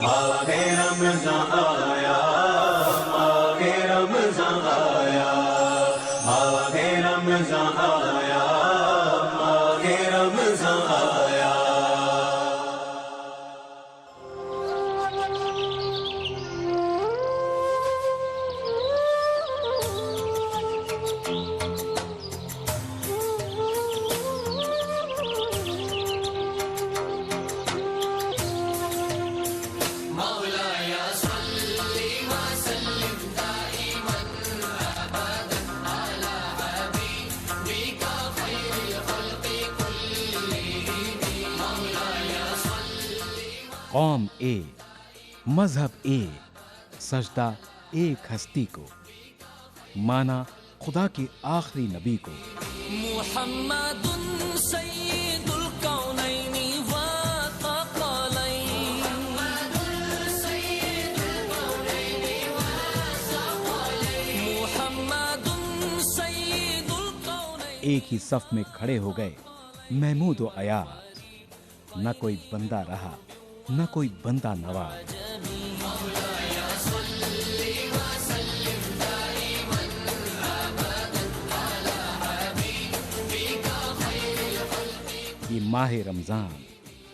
माहे रमज़ान आया, माहे रमज़ान आया, माहे रमज़ान आया, माहे रमज़ान आया। कौम एक, मजहब एक, सजदा एक हस्ती को, माना खुदा के आखिरी नबी को। मुहम्मदुन सय्यिदुल कौनैनि व थक़लैन, मुहम्मदुन सय्यिदुल कौनैन। एक ही सफ में खड़े हो गए महमूद व अयाज, न कोई बंदा रहा न कोई बंदा नवाज। ये माह रमजान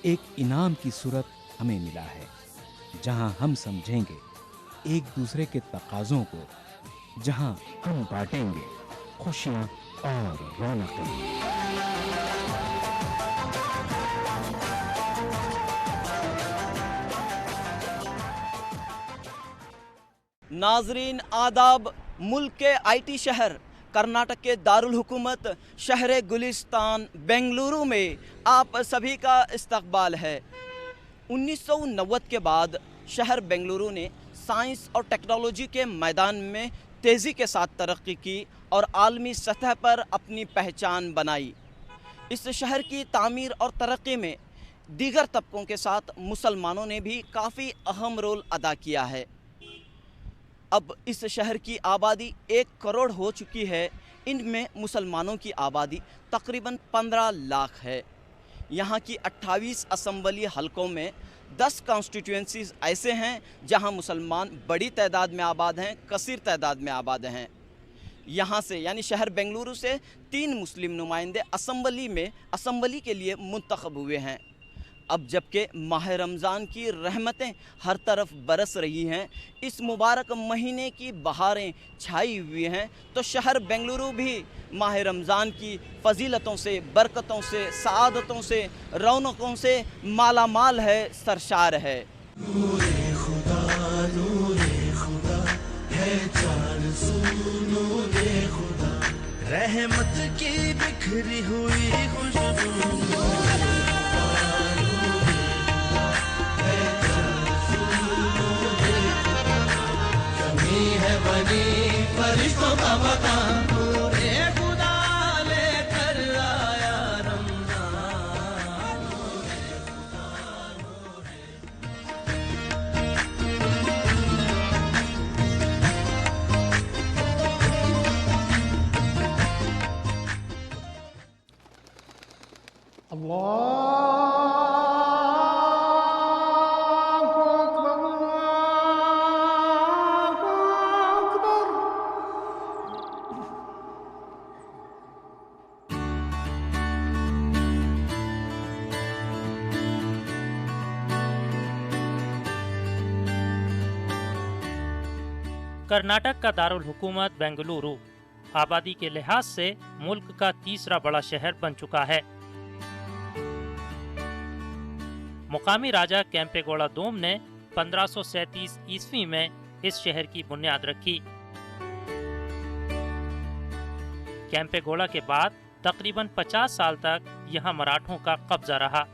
एक इनाम की सूरत हमें मिला है, जहां हम समझेंगे एक दूसरे के तकाज़ों को, जहां हम बांटेंगे खुशियां और रौनकें। नाजरीन आदाब। मुल्क के आईटी शहर कर्नाटक के दारुल हुकूमत शहर गुलिस्तान बेंगलुरु में आप सभी का इस्तकबाल है। 1990 के बाद शहर बेंगलुरु ने साइंस और टेक्नोलॉजी के मैदान में तेज़ी के साथ तरक्की की और आलमी सतह पर अपनी पहचान बनाई। इस शहर की तामीर और तरक्की में दीगर तबकों के साथ मुसलमानों ने भी काफ़ी अहम रोल अदा किया है। अब इस शहर की आबादी 1 करोड़ हो चुकी है। इनमें मुसलमानों की आबादी तकरीबन 15 लाख है। यहाँ की 28 असम्बली हलकों में 10 कॉन्स्टिट्यूएंसीज़ ऐसे हैं जहाँ मुसलमान बड़ी तादाद में आबाद हैं, कसीर तादाद में आबाद हैं। यहाँ से यानी शहर बेंगलुरु से 3 मुस्लिम नुमाइंदे असम्बली के लिए मुंतखब हुए हैं। अब जबकि माह रमज़ान की रहमतें हर तरफ बरस रही हैं, इस मुबारक महीने की बहारें छाई हुई हैं, तो शहर बेंगलुरु भी माह रमज़ान की फ़जीलतों से, बरकतों से, सआदतों से, रौनकों से माला माल है, सरशार है। नूरे खुदा है चार सू नूरे खुदा, रहमत की बिखरी हुई खुशबू। फरिश्तों का मकान नूरे खुदा लेकर आया रमज़ान। कर्नाटक का दारुल हुकूमत बेंगलुरु आबादी के लिहाज से मुल्क का तीसरा बड़ा शहर बन चुका है। मुकामी राजा केम्पेगौड़ा दोम ने 1537 ईस्वी में इस शहर की बुनियाद रखी। केम्पेगौड़ा के बाद तकरीबन 50 साल तक यहाँ मराठों का कब्जा रहा।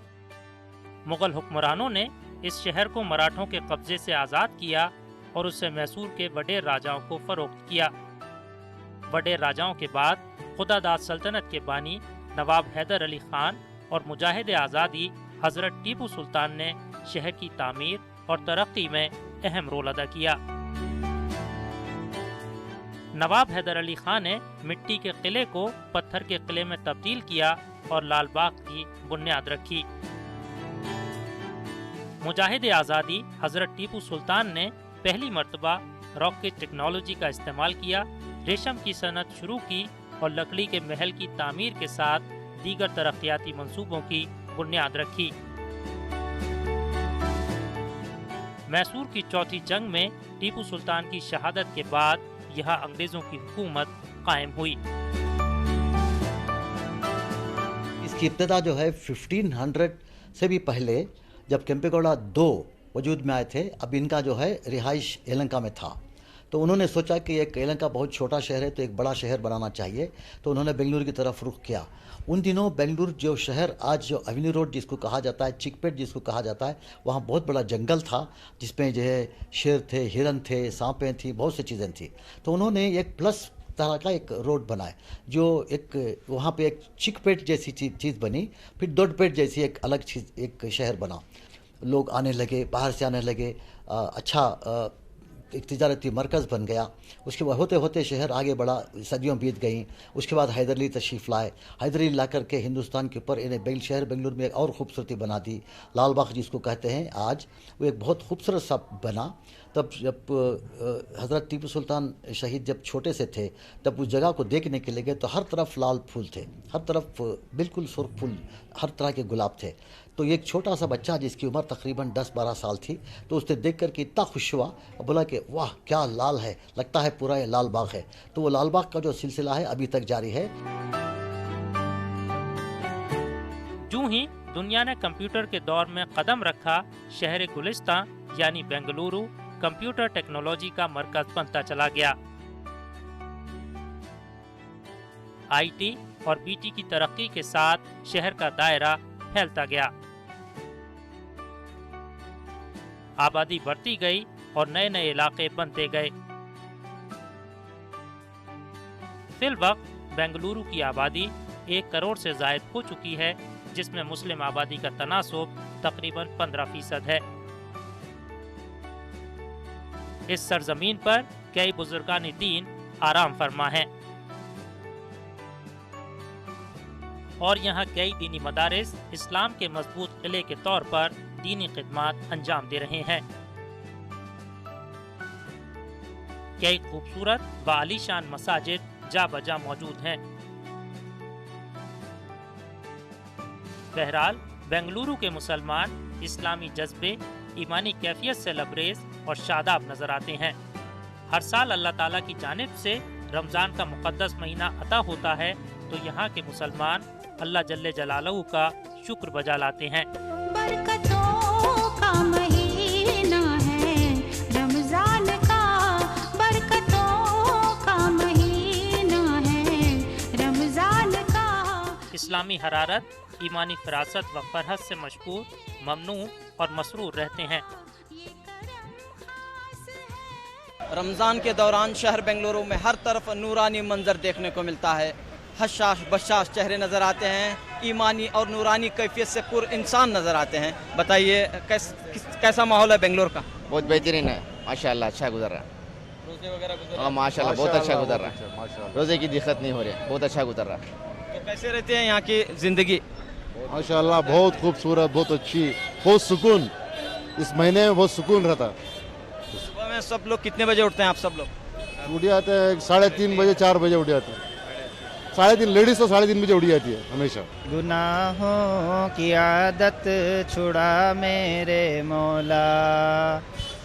मुगल हुक्मरानों ने इस शहर को मराठों के कब्जे से आज़ाद किया और उससे मैसूर के वडेर राजाओं को फरोख्त किया। वडेर राजाओं के बाद खुदादाद सल्तनत के बानी नवाब हैदर अली खान और मुजाहिद आज़ादी हजरत टीपू सुल्तान ने शहर की तामीर और तरक्की में अहम रोल अदा किया। नवाब हैदर अली खान ने मिट्टी के किले को पत्थर के किले में तब्दील किया और लाल बाग की बुनियाद रखी। मुजाहिद आज़ादी हजरत टीपू सुल्तान ने पहली मर्तबा रॉकेट टेक्नोलॉजी का इस्तेमाल किया, रेशम की सनत शुरू की और लकड़ी के महल की तामीर के साथ दीगर तरक्याती मंसूबों की बुनियाद रखी। मैसूर की चौथी जंग में टीपू सुल्तान की शहादत के बाद यहाँ अंग्रेजों की हुकूमत कायम हुई। इसकी इब्तदा जो है 1500 से भी पहले, जब केम्पेगौड़ा 2 वजूद में आए थे, अब इनका जो है रिहाइश यलहंका में था। तो उन्होंने सोचा कि एक यलहंका बहुत छोटा शहर है तो एक बड़ा शहर बनाना चाहिए, तो उन्होंने बेंगलुरु की तरफ रुख किया। उन दिनों बेंगलुरु जो शहर आज जो एवेन्यू रोड जिसको कहा जाता है, चिकपेट जिसको कहा जाता है, वहाँ बहुत बड़ा जंगल था जिसमें जो है शेर थे, हिरन थे, सांपें थी, बहुत सी चीज़ें थी। तो उन्होंने एक प्लस तरह का एक रोड बनाए, जो एक वहाँ पे एक चिकपेट जैसी चीज़ बनी, फिर दोडपेट जैसी एक अलग चीज़, एक शहर बना। लोग आने लगे, बाहर से आने लगे, अच्छा एक तिजारती मरकज़ बन गया। उसके बाद होते होते शहर आगे बढ़ा, सदियों बीत गई। उसके बाद हैदर अली तशरीफ़ लाए, हैदर अली ला करके हिंदुस्तान के ऊपर इन्हें शहर बेंगलुरु में एक और खूबसूरती बना दी। लाल बाग जिसको कहते हैं आज, वो एक बहुत खूबसूरत सा बना। तब जब हज़रत टीपू सुल्तान शहीद जब छोटे से थे, तब उस जगह को देखने के लिए गए तो हर तरफ लाल फूल थे, हर तरफ बिल्कुल सुर्ख फूल, हर तरह के गुलाब थे। तो एक छोटा सा बच्चा जिसकी उम्र तकरीबन 10-12 साल थी, तो उसने देख कर के इतना खुश हुआ और बोला कि वाह क्या लाल है, लगता है पूरा ये लाल बाग है। तो वो लाल बाग का जो सिलसिला है अभी तक जारी है। यूं ही दुनिया ने कंप्यूटर के दौर में कदम रखा, शहर गुलिस्तान यानी बेंगलुरु कंप्यूटर टेक्नोलॉजी का मरकज बनता चला गया। आईटी और बीटी की तरक्की के साथ शहर का दायरा फैलता गया, आबादी बढ़ती गई और नए नए इलाके बनते गए। फिलवक्त बेंगलुरु की आबादी 1 करोड़ से जायद हो चुकी है, जिसमें मुस्लिम आबादी का तनासुब तकरीबन 15% है। इस सरजमीन पर कई बुजुर्गान दीन आराम फरमा हैं और यहाँ कई दीनी मदारिस इस्लाम के मजबूत किले के तौर पर दीनी खिदमत अंजाम दे रहे हैं। कई खूबसूरत व आलीशान मसाजिद जा बजा मौजूद हैं। बहरहाल बेंगलुरु के मुसलमान इस्लामी जज्बे, ईमानी कैफियत से लबरेज और शादाब नजर आते हैं। हर साल अल्लाह ताला की जानिब से रमजान का मुकद्दस महीना अता होता है, तो यहाँ के मुसलमान अल्लाह जल्ले जलालहू का शुक्र बजा लाते हैं। बरकतों का महीना है रमजान का, बरकतों का महीना है रमजान का। इस्लामी हरारत, ईमानी फरासत व फरहत से मशहूर, ममनू और मसरूर रहते हैं। रमज़ान के दौरान शहर बेंगलुरु में हर तरफ नूरानी मंजर देखने को मिलता है। हशाश बशाश चेहरे नज़र आते हैं, ईमानी और नूरानी कैफियत से पुर इंसान नज़र आते हैं। बताइए कैसा माहौल है बेंगलुरु का? बहुत बेहतरीन है माशाल्लाह, अच्छा गुजर रहा है। रोज़े वगैरह गुजर हाँ माशाल्लाह बहुत अच्छा गुजर रहा है, रोज़े की दिक्कत नहीं हो रही है, बहुत अच्छा गुजर रहा है। तो कैसे रहते हैं यहाँ की ज़िंदगी? माशाल्लाह बहुत खूबसूरत, बहुत अच्छी, बहुत सुकून। इस महीने में बहुत सुकून रहता। सुबह में सब लोग कितने बजे उठते हैं आप सब लोग? उठ जाते हैं 3:30 बजे, 4 बजे उठ जाते हैं। 3:30 लेडीज तो 3:30 बजे उठ जाती है हमेशा। गुनाहों की आदत छुड़ा मेरे मौला,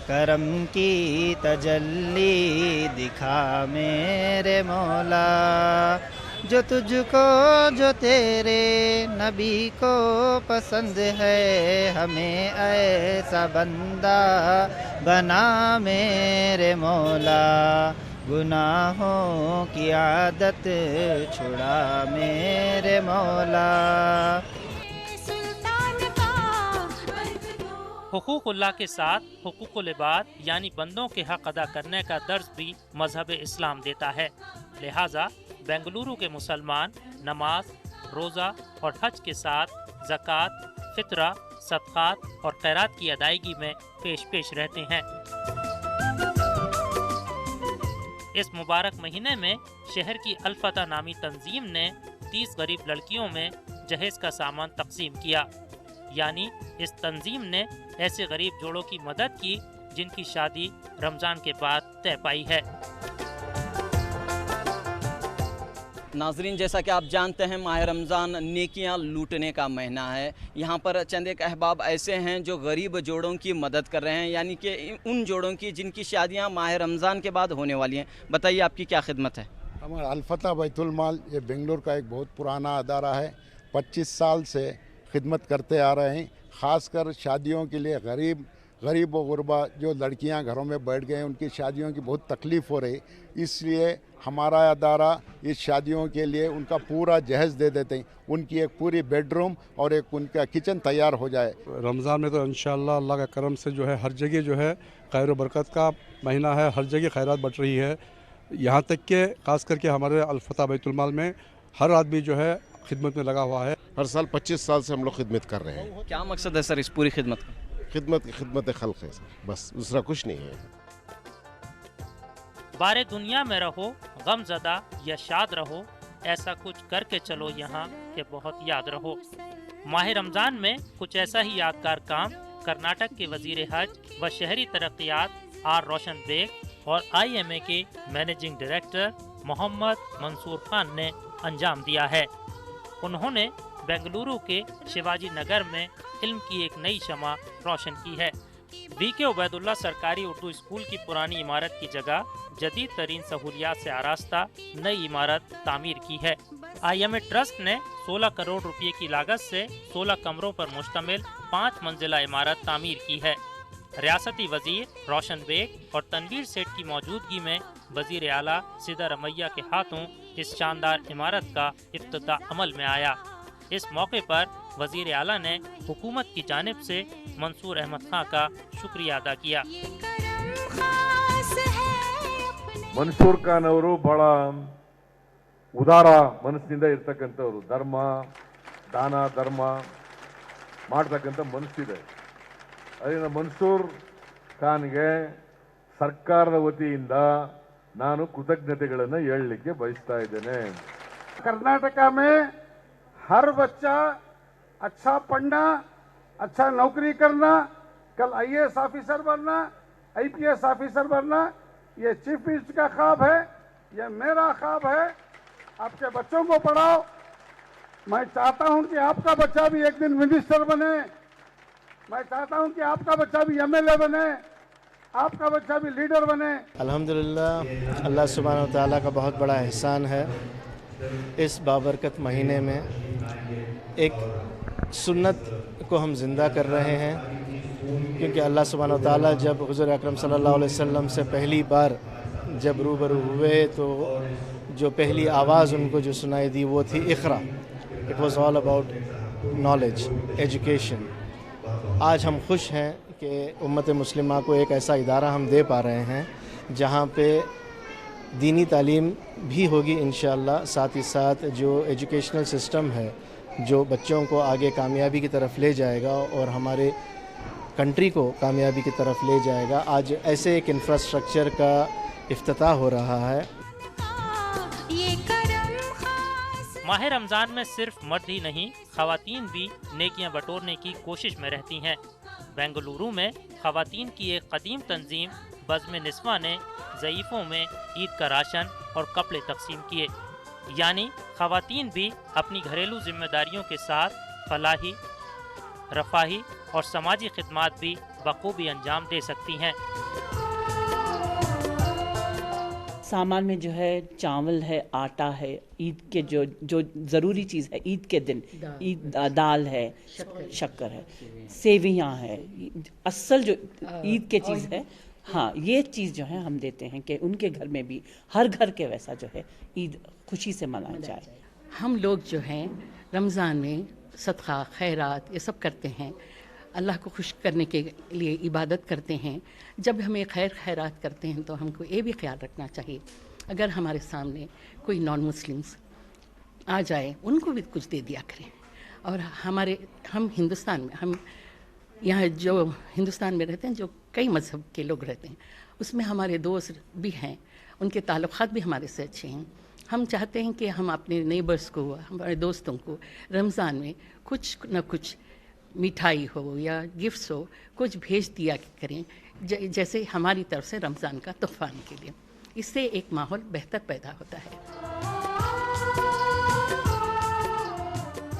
करम की तजल्ली दिखा मेरे मौला। जो तुझको, जो तेरे नबी को पसंद है, हमें ऐसा बंदा बना मेरे मौला। गुनाहों की आदत छुड़ा मेरे मौला। हुकूकुल्लाह के साथ हुकूकुल इबाद यानी बंदों के हक अदा करने का दर्ज भी मजहब इस्लाम देता है। लिहाजा बेंगलुरु के मुसलमान नमाज, रोज़ा और हज के साथ ज़कात, फितरा, सदक़ात और खैरात की अदायगी में पेश रहते हैं। इस मुबारक महीने में शहर की अल-फतह नामी तंजीम ने 30 गरीब लड़कियों में जहेज का सामान तकसीम किया। यानी इस तंजीम ने ऐसे गरीब जोड़ों की मदद की जिनकी शादी रमज़ान के बाद तय पाई है। नाजरीन, जैसा कि आप जानते हैं माह रमज़ान नेकियां लूटने का महीना है। यहाँ पर चंद एक अहबाब ऐसे हैं जो गरीब जोड़ों की मदद कर रहे हैं, यानी कि उन जोड़ों की जिनकी शादियाँ माह रमज़ान के बाद होने वाली हैं। बताइए आपकी क्या खिदमत है? हमारा अल-फतह बैतुल माल ये बेंगलोर का एक बहुत पुराना अदारा है। 25 साल से खिदमत करते आ रहे हैं। ख़ासकर शादियों के लिए गरीब व गुरबा जो लड़कियां घरों में बैठ गए हैं उनकी शादियों की बहुत तकलीफ़ हो रही, इसलिए हमारा अदारा इस शादियों के लिए उनका पूरा जहेज़ दे देते हैं। उनकी एक पूरी बेडरूम और एक उनका किचन तैयार हो जाए। रमज़ान में तो इंशाअल्लाह अल्लाह का करम से जो है हर जगह जो है खैर बरकत का महीना है, हर जगह खैरात बढ़ रही है। यहाँ तक कि ख़ास करके हमारे अल-फतह बैतुल माल में हर आदमी जो है खिदमत में लगा हुआ है। हर साल 25 साल से हम लोग खिदमत कर रहे हैं। क्या मकसद है सर इस पूरी खिदमत का? खिदमत खल्क़ है, बस दूसरा कुछ नहीं है। बारे दुनिया में रहो गमज़दा या शाद रहो, ऐसा कुछ करके चलो यहाँ के बहुत याद रहो। माह रमज़ान में कुछ ऐसा ही यादगार काम कर्नाटक के वजीर हज व शहरी तरक्यात आर रोशन बेग और IMA के मैनेजिंग डायरेक्टर मोहम्मद मंसूर खान ने अंजाम दिया है। उन्होंने बेंगलुरु के शिवाजी नगर में इल्म की एक नई शमा रोशन की है। VK उबैदुल्ला सरकारी उर्दू स्कूल की पुरानी इमारत की जगह जदीद तरीन सहूलियात से आरास्ता नई इमारत तामीर की है। IMA ट्रस्ट ने 16 करोड़ रुपए की लागत से 16 कमरों पर मुश्तमिल 5 मंजिला इमारत तामीर की है। रियासती वजीर रोशन बेग और तनवीर सेठ की मौजूदगी में वजीर आला सिदा रमैया के हाथों इस शानदार इमारत का इफ्तिताह अमल में आया। इस मौके पर वजीर आला ने हुकूमत की जानिब से मंसूर अहमद खां का शुक्रिया अदा किया। ಮನ್ಸೂರ್ ಖಾನ್ ಅವರು ಬಹಳ ಉದಾರ ಮನಸ್ಸಿನಿಂದ ಇರ್ತಕ್ಕಂಥವ್ರು. ದಾನ ಧರ್ಮ ಮಾಡ್ತಕ್ಕಂಥ ಮನಸ್ಸಿದೆ. ಅದರಿಂದ ಮನ್ಸೂರ್ ಖಾನ್ಗೆ ಸರ್ಕಾರದ ವತಿಯಿಂದ ನಾನು ಕೃತಜ್ಞತೆಗಳನ್ನು ಹೇಳಲಿಕ್ಕೆ ಬಯಸ್ತಾ ಇದ್ದೇನೆ. कर्नाटका में हर बच्चा अच्छा पढ़ना, अच्छा नौकरी करना, कल IAS ऑफिसर बनना, IPS ऑफिसर बनना, ये चीफ मिनिस्टर का ख्वाब है, ये मेरा ख्वाब है। आपके बच्चों को पढ़ाओ। मैं चाहता हूं कि आपका बच्चा भी एक दिन मिनिस्टर बने। मैं चाहता हूं कि आपका बच्चा भी MLA बने, आपका बच्चा भी लीडर बने। अल्हम्दुलिल्लाह, अल्लाह सुब्हानहू व तआला का बहुत बड़ा एहसान है। इस बाबरकत महीने में एक सुन्नत को हम ज़िंदा कर रहे हैं, क्योंकि अल्लाह सुब्हानहू व तआला जब हुज़ूर अकरम सल्लल्लाहु अलैहि वसल्लम से पहली बार जब रूबरू हुए तो जो पहली आवाज़ उनको जो सुनाई दी वो थी Iqra. It was all about knowledge, education. आज हम खुश हैं कि उम्मत मुस्लिमा को एक ऐसा इदारा हम दे पा रहे हैं जहाँ पे दीनी तालीम भी होगी इंशाअल्लाह, साथ ही साथ जो एजुकेशनल सिस्टम है जो बच्चों को आगे कामयाबी की तरफ ले जाएगा और हमारे कंट्री को कामयाबी की तरफ ले जाएगा। आज ऐसे एक इंफ्रास्ट्रक्चर का इफ्तिताह हो रहा है। माह रमज़ान में सिर्फ मर्द ही नहीं, ख़वातीन भी नेकियां बटोरने की कोशिश में रहती हैं। बेंगलुरु में ख़वातीन की एक कदीम तंजीम बज़्म निस्वा ने ज़ईफ़ों में ईद का राशन और कपड़े तकसीम किए। यानी ख़वातीन भी अपनी घरेलू जिम्मेदारियों के साथ फलाही, रफ़ाही और समाजी खिदमात भी बखूबी अंजाम दे सकती हैं। सामान में जो है चावल है, आटा है, ईद के जो जो ज़रूरी चीज़ है ईद के दिन, ईद दाल है, शक्कर है, सेवियाँ है, असल जो ईद के चीज़ है। हाँ, ये चीज़ जो है हम देते हैं कि उनके घर में भी हर घर के वैसा जो है ईद खुशी से मनाया जाए। हम लोग जो हैं रमज़ान में सदका खैरात ये सब करते हैं, अल्लाह को खुश करने के लिए इबादत करते हैं। जब हमें खैरात करते हैं तो हमको ये भी ख्याल रखना चाहिए, अगर हमारे सामने कोई नॉन मुस्लिम्स आ जाए उनको भी कुछ दे दिया करें। और हम हिंदुस्तान में, हम यहाँ जो हिंदुस्तान में रहते हैं, जो कई मज़हब के लोग रहते हैं, उसमें हमारे दोस्त भी हैं, उनके ताल्लुक़ात भी हमारे से अच्छे हैं। हम चाहते हैं कि हम अपने नेबर्स को, हमारे दोस्तों को रमज़ान में कुछ न कुछ मिठाई हो या गिफ्ट्स हो, कुछ भेज दिया करें, जैसे हमारी तरफ से रमज़ान का तोहफ़ान के लिए। इससे एक माहौल बेहतर पैदा होता है।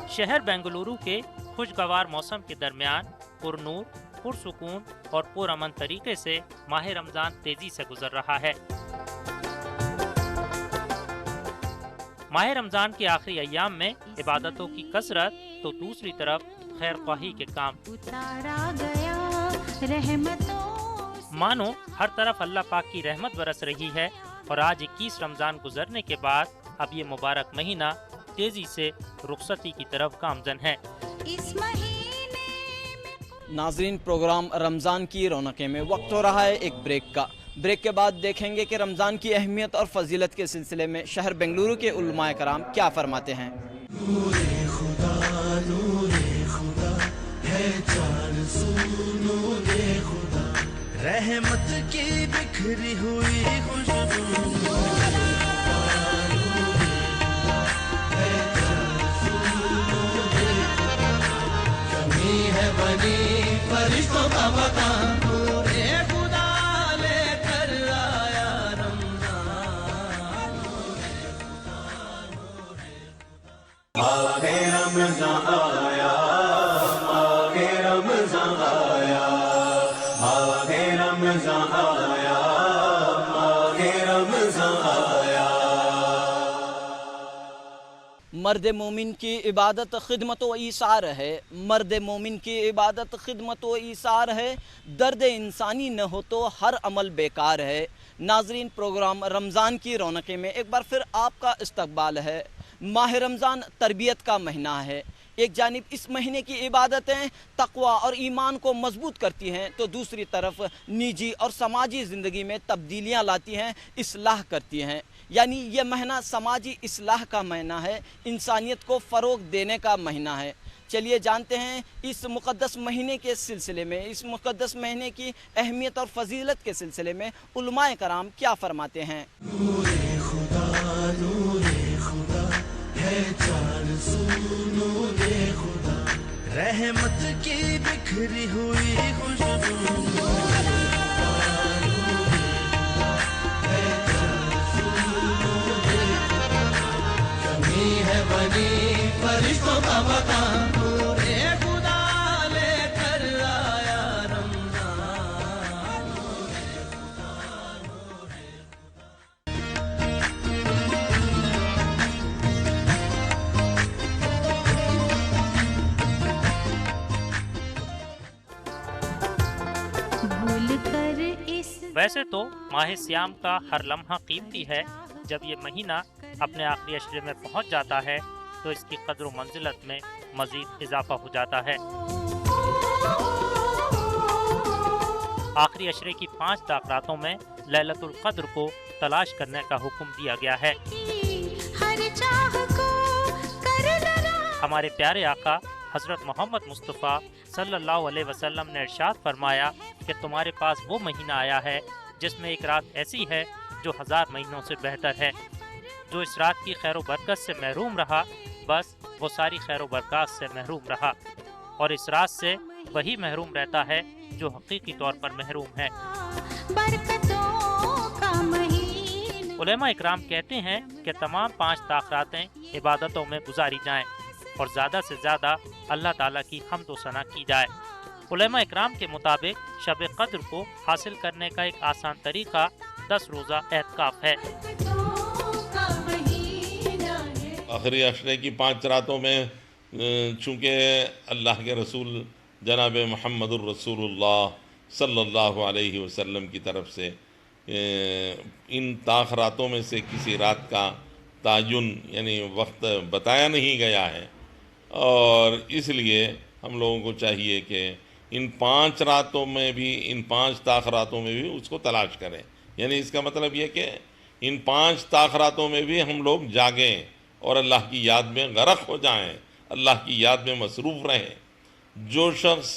शहर बेंगलुरु के खुशगवार मौसम के दरमियान पुरनूर, पुरसुकून और पुरअमन तरीके से माह रमज़ान तेजी से गुजर रहा है। माह रमज़ान के आखिरी अय्याम में इबादतों की कसरत तो दूसरी तरफ खैर ख्वाही के काम। मानो हर तरफ अल्लाह पाक की रहमत बरस रही है और आज 21 रमज़ान गुजरने के बाद अब ये मुबारक महीना तेजी से रुखसती की तरफ गामजन है। नाजरीन, प्रोग्राम रमज़ान की रौनकें में वक्त हो रहा है एक ब्रेक का। ब्रेक के बाद देखेंगे कि रमज़ान की अहमियत और फजीलत के सिलसिले में शहर बेंगलुरु के उलमाए कराम क्या फरमाते हैं। नूरे खुदा है चारज़ू नूरे खुदा, रहमत की बिखरी हुई खुशबू। कमी है बनी फरिश्तों का मकान, नूरे खुदा लेकर आया रमज़ान। आगे रमज़ान आया, आगे रमज़ान आया, आगे रमज़ान आया, आगे रमज़ान आया। मर्द मोमिन की इबादत खिदमत व ईसार है, मर्द मोमिन की इबादत खिदमत व ईसार है, दर्द इंसानी न हो तो हर अमल बेकार है। नाजरीन, प्रोग्राम रमज़ान की रौनकें में एक बार फिर आपका इस्तकबाल है। माह रमज़ान तरबियत का महीना है। एक जानिब इस महीने की इबादतें तक़वा और ईमान को मजबूत करती हैं, तो दूसरी तरफ निजी और समाजी ज़िंदगी में तब्दीलियाँ लाती हैं, इस्लाह करती हैं। यानी यह महीना समाजी इस्लाह का महीना है, इंसानियत को फ़रोग़ देने का महीना है। चलिए जानते हैं इस मुक़द्दस महीने के सिलसिले में, इस मुक़द्दस महीने की अहमियत और फजीलत के सिलसिले में उलमाए कराम क्या फरमाते हैं। नूरे खुदा है चारज़ू नूरे खुदा, रहमत की बिखरी हुई खुशबू। कमी है बनी फरिश्तों का मकान, नूरे खुदा लेकर आया रमज़ान। वैसे तो माह सियाम का हर लम्हा कीमती है। जब ये महीना अपने आखिरी अशरे में पहुंच जाता है तो इसकी कद्र व मंजिलत में मजीद इजाफा हो जाता है। आखिरी अशरे की 5 ताक़रातों में लैलतुल क़द्र को तलाश करने का हुक्म दिया गया है। हमारे प्यारे आका हज़रत मोहम्मद मुस्तफ़ा सल्लल्लाहु अलैहि वसल्लम ने इरशाद फरमाया कि तुम्हारे पास वो महीना आया है जिसमें एक रात ऐसी है जो 1000 महीनों से बेहतर है। जो इस रात की खैर बरकत से महरूम रहा, बस वो सारी खैर बरकत से महरूम रहा, और इस रात से वही महरूम रहता है जो हकीकी तौर पर महरूम है। उलेमा इकराम कहते हैं कि तमाम 5 ताक़रातें इबादतों में गुजारी जाएं और ज़्यादा से ज़्यादा अल्लाह ताला की हम्द व सना की जाए। उलेमा इकराम के मुताबिक शब क़द्र को हासिल करने का एक आसान तरीका 10 रोज़ा एहतिकाफ है। आखिरी अशरे की 5 रातों में चूँकि अल्लाह के रसूल जनाब मुहम्मदुर रसूलुल्लाह सल्लल्लाहु अलैहि वसल्लम की तरफ से इन ताख़रातों में से किसी रात का तायुन यानी वक्त बताया नहीं गया है, और इसलिए हम लोगों को चाहिए कि इन 5 रातों में भी, इन 5 ताख़रातों में भी उसको तलाश करें। यानी इसका मतलब ये कि इन 5 ताख़रातों में भी हम लोग जागें और अल्लाह की याद में गर्क हो जाएं, अल्लाह की याद में मसरूफ़ रहें। जो शख्स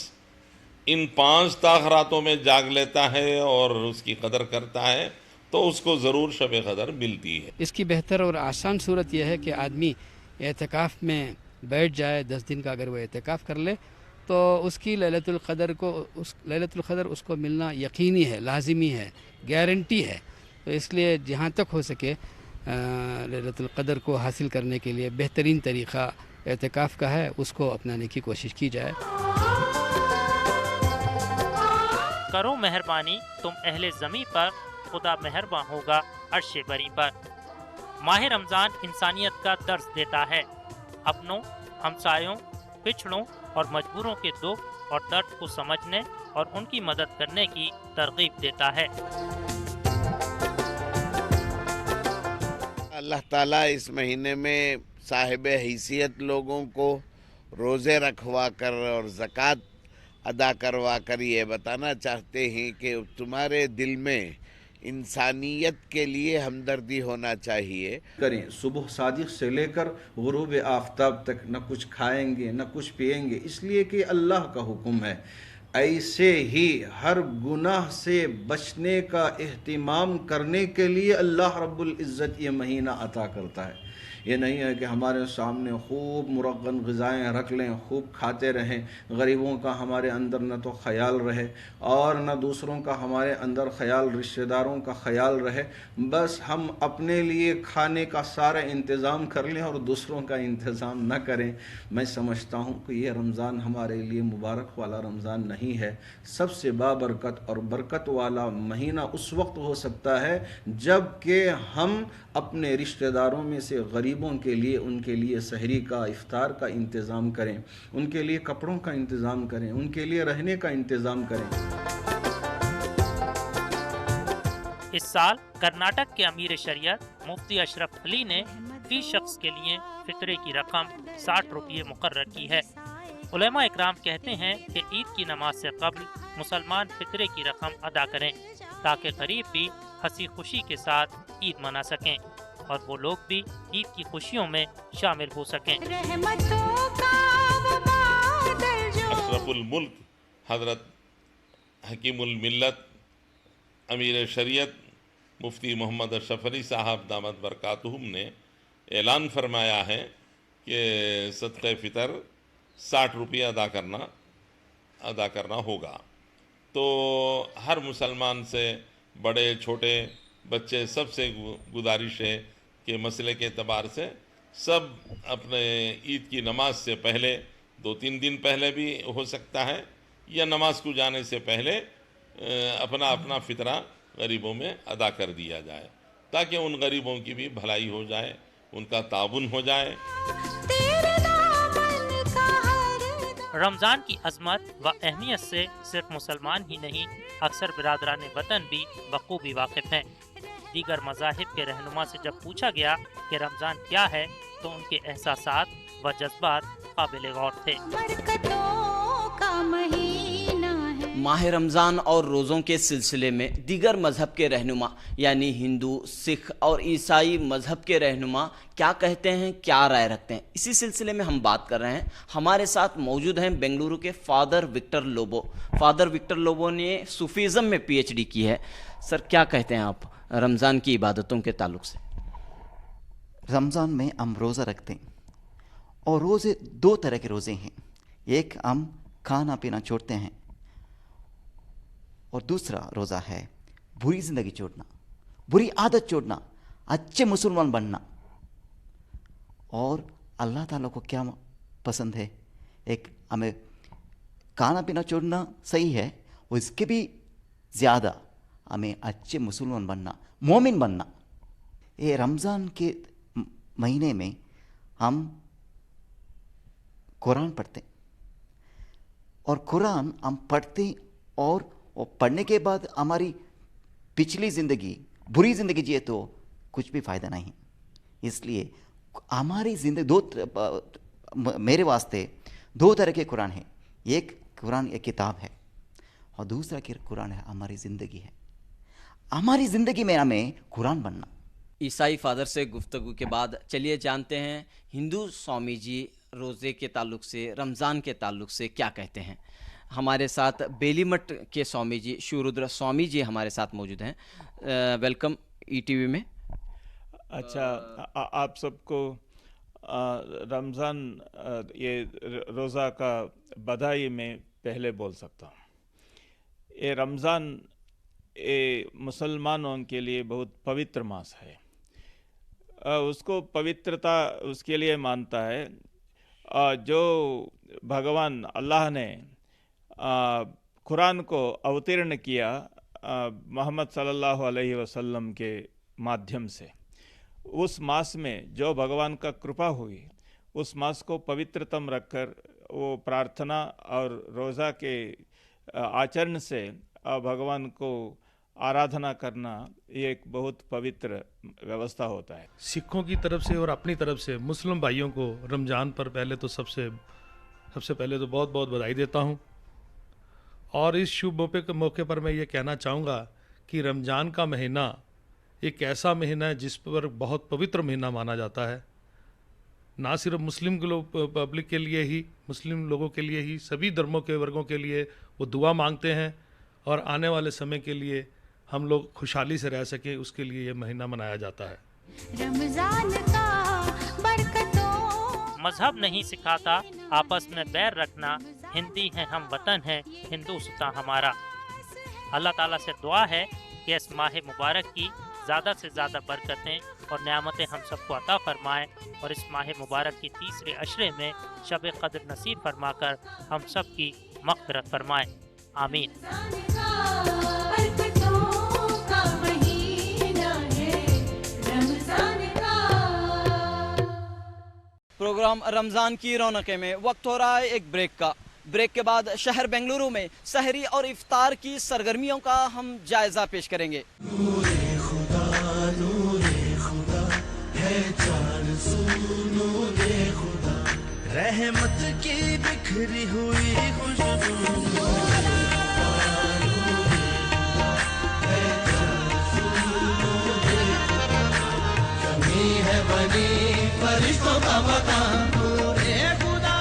इन 5 ताख़रातों में जाग लेता है और उसकी कदर करता है तो उसको ज़रूर शब क़द्र मिलती है। इसकी बेहतर और आसान सूरत यह है कि आदमी एहतिकाफ़ में बैठ जाए। 10 दिन का अगर वो एहतिकाफ़ कर ले तो उसकी लैलतुल क़द्र को उस लैलतुल क़द्र उसको मिलना यकीनी है, लाजिमी है, गारंटी है। तो इसलिए जहाँ तक हो सके लैलतुल क़द्र को हासिल करने के लिए बेहतरीन तरीक़ा एतिकाफ़ का है, उसको अपनाने की कोशिश की जाए। करो मेहरबानी तुम अहले ज़मीं पर, खुदा मेहरबान होगा अर्शे बरी पर। माह रमज़ान इंसानियत का दर्स देता है, अपनों, हमसायों, पिछड़ों और मजबूरों के दुख और दर्द को समझने और उनकी मदद करने की तरगीब देता है। अल्लाह ताला इस महीने में साहिब हैसियत लोगों को रोज़े रखवा कर और ज़कात अदा करवा कर ये बताना चाहते हैं कि तुम्हारे दिल में इंसानियत के लिए हमदर्दी होना चाहिए। करें सुबह सादिक से लेकर गुरूब आफ्ताब तक न कुछ खाएंगे न कुछ पिएंगे, इसलिए कि अल्लाह का हुक्म है। ऐसे ही हर गुनाह से बचने का एहतिमाम करने के लिए अल्लाह रब्बुल इज़्ज़त ये महीना अता करता है। ये नहीं है कि हमारे सामने खूब मुरगन ग़िज़ाएँ रख लें, खूब खाते रहें, गरीबों का हमारे अंदर न तो ख्याल रहे और न दूसरों का हमारे अंदर ख्याल, रिश्तेदारों का ख्याल रहे। बस हम अपने लिए खाने का सारा इंतज़ाम कर लें और दूसरों का इंतज़ाम न करें। मैं समझता हूँ कि ये रमज़ान हमारे लिए मुबारक वाला रमज़ान नहीं है। सबसे बाबरकत और बरकत वाला महीना उस वक्त हो सकता है जब कि हम अपने रिश्तेदारों में से गरीबों के लिए, उनके लिए सहरी का, इफ्तार का इंतज़ाम करें, उनके लिए कपड़ों का इंतज़ाम करें, उनके लिए रहने का इंतज़ाम करें। इस साल कर्नाटक के अमीर शरीयत मुफ्ती अशरफ अली ने फी शख्स के लिए फितरे की रकम 60 रुपये मुकर्रर की है। उलेमा इकराम कहते हैं कि ईद की नमाज से कब्ल मुसलमान फितरे की रकम अदा करें ताकि गरीब भी हंसी खुशी के साथ ईद मना सकें और वो लोग भी ईद की खुशियों में शामिल हो सकें। अशरफुल मुल्क हज़रत हकीमुल मिल्लत अमीर शरीयत मुफ्ती मोहम्मद अशरफ अली साहब दामत बरकातुहुम ने ऐलान फरमाया है कि सदक़े फ़ितर 60 रुपये अदा करना होगा। तो हर मुसलमान से, बड़े छोटे बच्चे, सबसे गुजारिश है कि मसले के एतबार से सब अपने ईद की नमाज से पहले 2-3 दिन पहले भी हो सकता है या नमाज को जाने से पहले अपना अपना फ़ितरा गरीबों में अदा कर दिया जाए ताकि उन गरीबों की भी भलाई हो जाए, उनका ताउन हो जाए। रमज़ान की अज़मत व अहमियत से सिर्फ मुसलमान ही नहीं, अक्सर बिरादरान वतन भी बखूबी वाकिफ़ हैं। दीगर मज़ाहिब के रहनुमा से जब पूछा गया कि रमज़ान क्या है तो उनके एहसासात व जज्बात काबिल गौर थे। माह रमज़ान और रोज़ों के सिलसिले में दीगर मज़हब के रहनुमा यानी हिंदू, सिख और ईसाई मज़हब के रहनुमा क्या कहते हैं, क्या राय रखते हैं, इसी सिलसिले में हम बात कर रहे हैं। हमारे साथ मौजूद हैं बेंगलुरु के Father Victor Lobo. Father Victor Lobo ने सूफीज़म में PhD की है। सर, क्या कहते हैं आप रमज़ान की इबादतों के ताल्लुक से? रमज़ान में हम रोज़ा रखते हैं और रोज़े 2 तरह के रोज़े हैं। एक हम खाना पीना छोड़ते हैं और दूसरा रोज़ा है बुरी ज़िंदगी छोड़ना, बुरी आदत छोड़ना, अच्छे मुसलमान बनना। और अल्लाह ताला को क्या पसंद है? एक हमें खाना पीना छोड़ना सही है, उसके भी ज़्यादा हमें अच्छे मुसलमान बनना, मोमिन बनना। ये रमज़ान के महीने में हम कुरान पढ़ते और कुरान हम पढ़ते और पढ़ने के बाद हमारी पिछली ज़िंदगी, बुरी ज़िंदगी जिए तो कुछ भी फ़ायदा नहीं। इसलिए हमारी ज़िंदगी मेरे वास्ते 2 तरह के कुरान हैं। एक कुरान एक किताब है और दूसरा कुरान है हमारी ज़िंदगी है। हमारी ज़िंदगी में हमें कुरान बनना। ईसाई फादर से गुफ्तगू के बाद चलिए जानते हैं हिंदू स्वामी जी रोज़े के ताल्लुक से, रमज़ान के ताल्लुक से क्या कहते हैं। हमारे साथ बेलीमठ के स्वामी जी शिवरुद्र स्वामी जी हमारे साथ मौजूद हैं। वेलकम ETV में। अच्छा, आप सबको रमज़ान ये रोज़ा का बधाई में पहले बोल सकता हूँ। ये रमज़ान ये मुसलमानों के लिए बहुत पवित्र मास है। उसको पवित्रता उसके लिए मानता है जो भगवान अल्लाह ने कुरान को अवतीर्ण किया मोहम्मद सल्लल्लाहु अलैहि वसल्लम के माध्यम से। उस मास में जो भगवान का कृपा हुई, उस मास को पवित्रतम रखकर वो प्रार्थना और रोज़ा के आचरण से भगवान को आराधना करना ये एक बहुत पवित्र व्यवस्था होता है। सिखों की तरफ से और अपनी तरफ से मुस्लिम भाइयों को रमज़ान पर पहले तो सबसे पहले तो बहुत बहुत बधाई देता हूँ। और इस शुभ मौके पर मैं ये कहना चाहूँगा कि रमज़ान का महीना एक ऐसा महीना है जिस पर बहुत पवित्र महीना माना जाता है। ना सिर्फ मुस्लिम पब्लिक के लिए ही, मुस्लिम लोगों के लिए ही, सभी धर्मों के वर्गों के लिए वो दुआ मांगते हैं और आने वाले समय के लिए हम लोग खुशहाली से रह सकें, उसके लिए ये महीना मनाया जाता है। रमजान का बरकतों मजहब नहीं सिखाता आपस में बैर रखना, हिंदी है हम वतन है हिंदुस्तान हमारा। अल्लाह ताला से दुआ है कि इस माह मुबारक की ज़्यादा से ज़्यादा बरकतें और नेमतें हम सबको अता फरमाएँ और इस माह मुबारक की तीसरे अशरे में शब क़द्र नसीब फरमाकर हम सब की मग़फ़िरत फरमाएँ। आमीन। प्रोग्राम रमज़ान की रौनकें में वक्त हो रहा है एक ब्रेक का। ब्रेक के बाद शहर बेंगलुरु में सहरी और इफ्तार की सरगर्मियों का हम जायजा पेश करेंगे। नूरे खुदा है चार सू नूरे खुदा, रहमत की बिखरी हुई खुशबू। कमी है बनी फरिश्तों का मकान, नूरे खुदा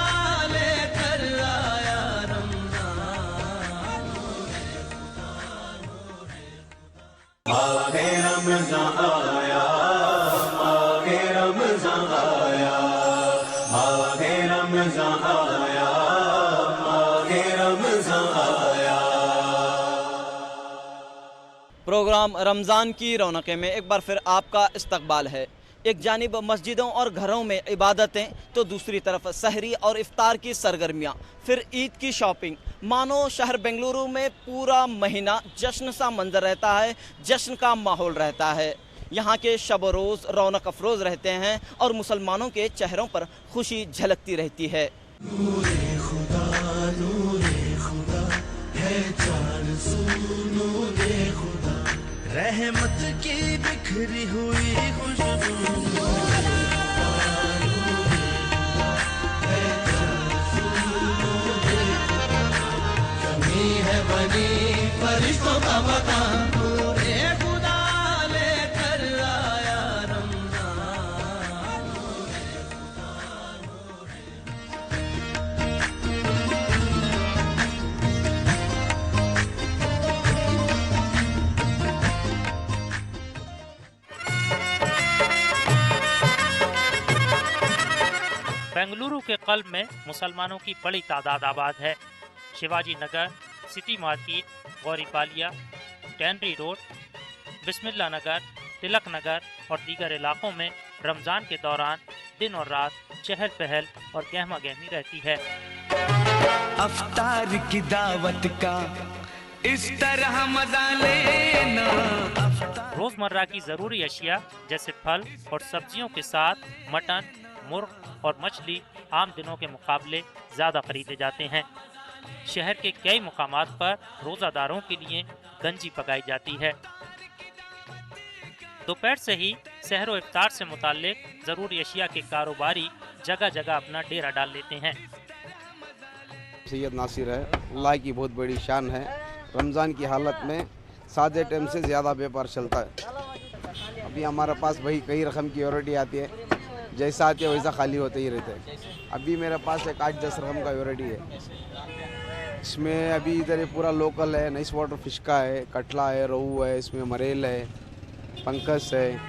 लेकर आया रमज़ान। आगे रमज़ान आया, आगे रमज़ान आया, आगे रमज़ान आया, आगे रमज़ान आया। प्रोग्राम रमज़ान की रौनकें में एक बार फिर आपका इस्तकबाल है। एक जानिब मस्जिदों और घरों में इबादतें तो दूसरी तरफ सहरी और इफ्तार की सरगर्मियाँ, फिर ईद की शॉपिंग। मानो शहर बेंगलुरु में पूरा महीना जश्न सा मंजर रहता है, जश्न का माहौल रहता है। यहाँ के शब रोज़ रौनक अफरोज़ रहते हैं और मुसलमानों के चेहरों पर खुशी झलकती रहती है। नूरे खुदा है चार सू नूरे खुदा, रहमत की बिखरी हुई खुशबू। कमी है बनी फरिश्तों का मकान, नूरे खुदा लेकर आया रमज़ान। बेंगलुरु के कल्ब में मुसलमानों की बड़ी तादाद आबाद है। Shivaji Nagar, city market, गौरीपालिया, tannery road, बिस्मिल्ला नगर, तिलक नगर और दीगर इलाकों में रमज़ान के दौरान दिन और रात चहल पहल और गहमा गहमी रहती है। अफ्तार की दावत का इस तरह मजा लेना। रोज़मर्रा की ज़रूरी अशिया जैसे फल और सब्जियों के साथ मटन, मुर्ग और मछली आम दिनों के मुकाबले ज़्यादा खरीदे जाते हैं। शहर के कई मुकामात पर रोज़ादारों के लिए गंजी पकाई जाती है। दोपहर से ही सहरो इफ्तार से मुताल्लिक ज़रूरी अशिया के कारोबारी जगह जगह अपना डेरा डाल लेते हैं। सैयद नासिर है, अल्लाह की बहुत बड़ी शान है। रमज़ान की हालत में सादे टाइम से ज़्यादा व्यापार चलता है। अभी हमारे पास वही कई रकम की वैरायटी आती है, जैसा आती है वैसा खाली होते ही रहते हैं। अभी मेरे पास एक 8-10 रकम का वैरायटी है। इसमें अभी इधर पूरा लोकल है, नाइस वाटर फिश का है, कटला है, रोहू है, इसमें मरेल है, पंकस है,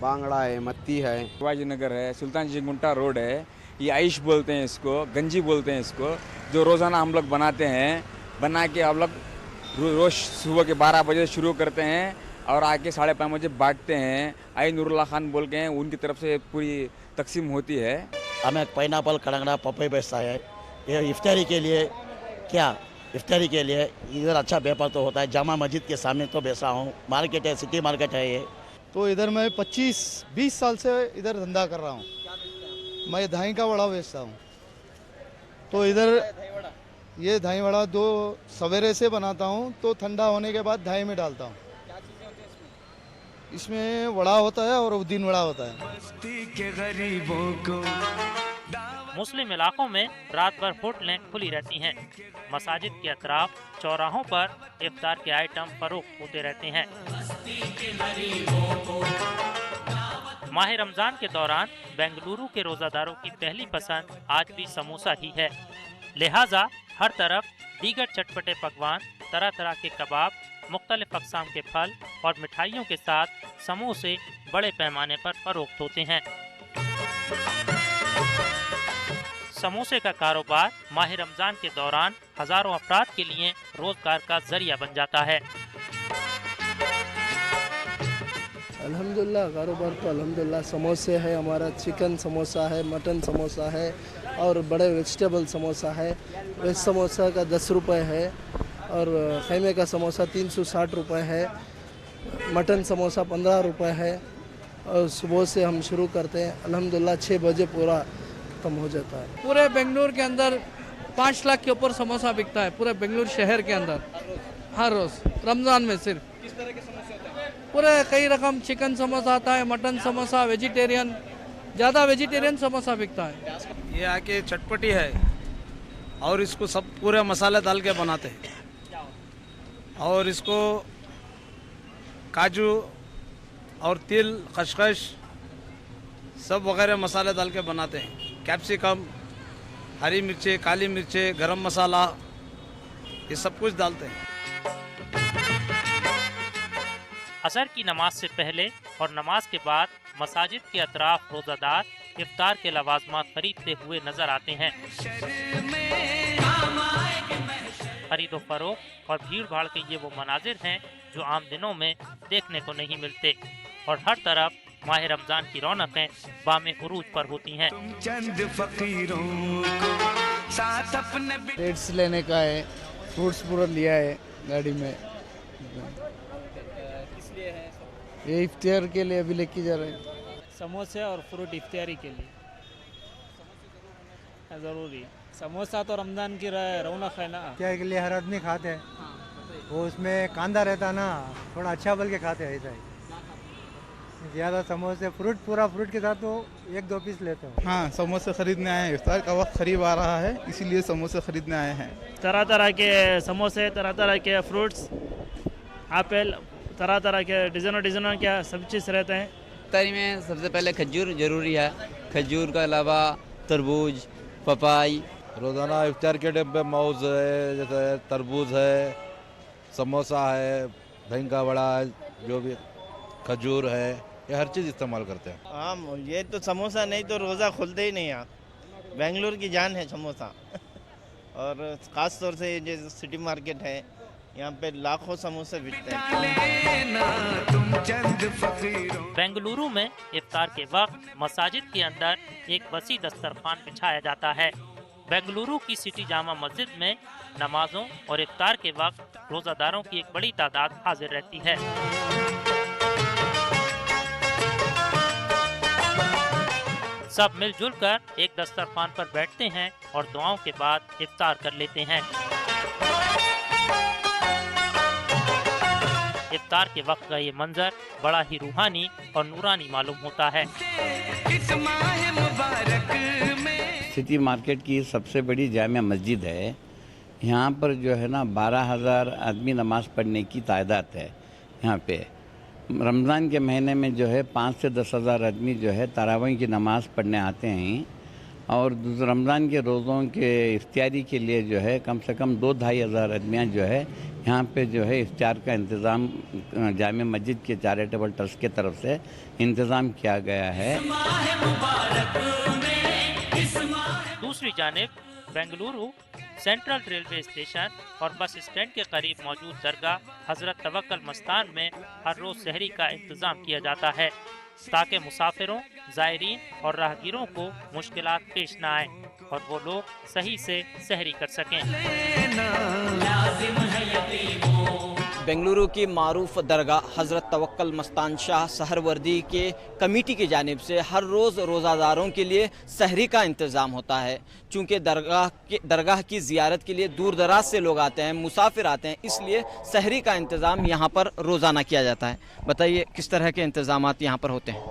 बांगड़ा है, मत्ती है, शिवाजी नगर है, सुल्तान जी गुंटा रोड है, ये आइश बोलते हैं इसको, गंजी बोलते हैं इसको, जो रोज़ाना हम लोग बनाते हैं। बना के हम लोग रोज़ सुबह के 12 बजे शुरू करते हैं और आके 5:30 बजे बांटते हैं। आई नूरुल्लाह खान बोल के हैं, उनकी तरफ से पूरी तकसीम होती है। हमें पाइनएप्पल, कड़ंगड़ा, पपई बेचता है। ये इफ्तारी के लिए इफ्तारी के लिए इधर अच्छा व्यापार तो होता है। जामा मस्जिद के सामने तो बेचा हूँ, मार्केट है, सिटी मार्केट है ये। तो इधर मैं 25-20 साल से इधर धंधा कर रहा हूँ। मैं दही का वड़ा बेचता हूँ। तो इधर ये दही वड़ा दो सवेरे से बनाता हूँ, तो ठंडा होने के बाद दही में डालता हूँ। इसमें वड़ा होता है और उद्दीन वड़ा होता है। मुस्लिम इलाकों में रात भर होटलें खुली रहती हैं। मसाजिद के अतराफ चौराहों पर इफ्तार के आइटम फरोख्त होते रहते हैं। माह रमजान के दौरान बेंगलुरु के रोजादारों की पहली पसंद आज भी समोसा ही है। लिहाजा हर तरफ दीगर चटपटे पकवान, तरह तरह के कबाब, मुख्तलिफ अक़साम के फल और मिठाइयों के साथ समोसे बड़े पैमाने पर फरोख्त होते हैं। समोसे का कारोबार माह रमजान के दौरान हजारों अफराद के लिए रोजगार का जरिया बन जाता है। अल्हम्दुलिल्लाह कारोबार तो अल्हम्दुलिल्लाह समोसे है, हमारा चिकन समोसा है, मटन समोसा है और बड़े वेजिटेबल समोसा है। वेज समोसा का 10 रुपये है और खैमे का समोसा 360 रुपये है। मटन समोसा 15 रुपये है और सुबह से हम शुरू करते हैं, अल्हम्दुलिल्लाह 6 बजे पूरा खत्म हो जाता है। पूरे बेंगलुरु के अंदर 5 लाख के ऊपर समोसा बिकता है, पूरे बेंगलुरु शहर के अंदर हर रोज़ रमज़ान में। सिर्फ किस तरह के समोसे होते हैं? पूरे कई रकम, चिकन समोसा आता है, मटन समोसा, वेजिटेरियन, ज़्यादा वेजिटेरियन समोसा बिकता है। ये आके चटपटी है और इसको सब पूरे मसाले डाल के बनाते हैं और इसको काजू और तिल, खसखस सब वगैरह मसाले डाल के बनाते हैं। कैप्सिकम, हरी मिर्ची, काली मिर्ची, गरम मसाला, ये सब कुछ डालते हैं। असर की नमाज से पहले और नमाज के बाद मसाजिद के अतराफ रोजादार इफ्तार के लवाजमात खरीदते हुए नजर आते हैं। खरीदो फरोख्त और भीड़ भाड़ के ये वो मनाजिर हैं जो आम दिनों में देखने को नहीं मिलते और हर तरफ माह रमजान की रौनकें बामे उरूज पर होती हैं। डेट्स लेने का है, फ्रूट्स पूरा लिया है गाड़ी में। ये इफ्तियार के लिए अभी लेके जा रहे हैं। समोसे और फ्रूट इफ्तियारी के लिए ज़रूरी। समोसा तो रमज़ान की रौनक है ना, क्या के लिए हर आदमी खाते हैं। वो उसमें कांदा रहता ना, थोड़ा अच्छा बल के खाते हैं। ऐसा ही ज़्यादा समोसे, फ्रूट पूरा फ्रूट के साथ तो 1-2 पीस लेते हो। हाँ, समोसे खरीदने आए हैं। इफ्तार का वक्त करीब आ रहा है, इसीलिए समोसे खरीदने आए हैं। तरह तरह के समोसे, तरह तरह के फ्रूट्स, एप्पल, तरह तरह के डिज़ाइनर क्या सब चीज़ रहते हैं। इफ्तारी में सबसे पहले खजूर ज़रूरी है। खजूर के अलावा तरबूज, पपाई। रोज़ाना इफ्तार के टाइम पे मौज है, जैसे तरबूज है, समोसा है, दही का बड़ा है, जो भी खजूर है, ये हर चीज़ इस्तेमाल करते हैं। हाँ, ये तो समोसा नहीं तो रोज़ा खुलते ही नहीं। यहाँ बेंगलुरु की जान है समोसा और ख़ास तौर से ये जो सिटी मार्केट है, यहाँ पे लाखों समोसे बिकते हैं। बेंगलुरु में इफ्तार के वक्त मसाजिद के अंदर एक वसी दस्तरखान बिछाया जाता है। बेंगलुरु की सिटी जामा मस्जिद में नमाजों और इफ्तार के वक्त रोजादारों की एक बड़ी तादाद हाजिर रहती है। सब मिलजुल कर एक दस्तरखान पर बैठते हैं और दुआओं के बाद इफ्तार कर लेते हैं। इफ्तार के वक्त का ये मंजर बड़ा ही रूहानी और नूरानी मालूम होता है। सिटी मार्केट की सबसे बड़ी जामिया मस्जिद है। यहाँ पर जो है ना 12,000 आदमी नमाज़ पढ़ने की तादाद है। यहाँ पे रमज़ान के महीने में जो है 5 से 10,000 आदमी जो है तरावीह की नमाज़ पढ़ने आते हैं और रमज़ान के रोज़ों के इफ्तारी के लिए जो है कम से कम 2-2.5 हज़ार आदमियाँ जो है यहाँ पे जो है इफ्तार का इंतज़ाम जामिया मस्जिद के चैरिटेबल ट्रस्ट की तरफ से इंतज़ाम किया गया है। दूसरी जानिब बेंगलुरु सेंट्रल रेलवे स्टेशन और बस स्टैंड के करीब मौजूद दरगाह हज़रत तवक्कल मस्तान में हर रोज़ सहरी का इंतज़ाम किया जाता है ताकि मुसाफिरों, ज़ायरीन और राहगीरों को मुश्किलात पेश न आए और वो लोग सही से सहरी कर सकें। बेंगलुरु की मारूफ दरगाह हज़रत तवक्कल मस्तान शाह सहरवर्दी के कमेटी की जानिब से हर रोज़ रोज़ादारों के लिए सहरी का इंतज़ाम होता है। चूँकि दरगाह की ज़ियारत के लिए दूर दराज से लोग आते हैं, मुसाफिर आते हैं, इसलिए सहरी का इंतज़ाम यहाँ पर रोज़ाना किया जाता है। बताइए किस तरह के इंतज़ामात यहाँ पर होते हैं?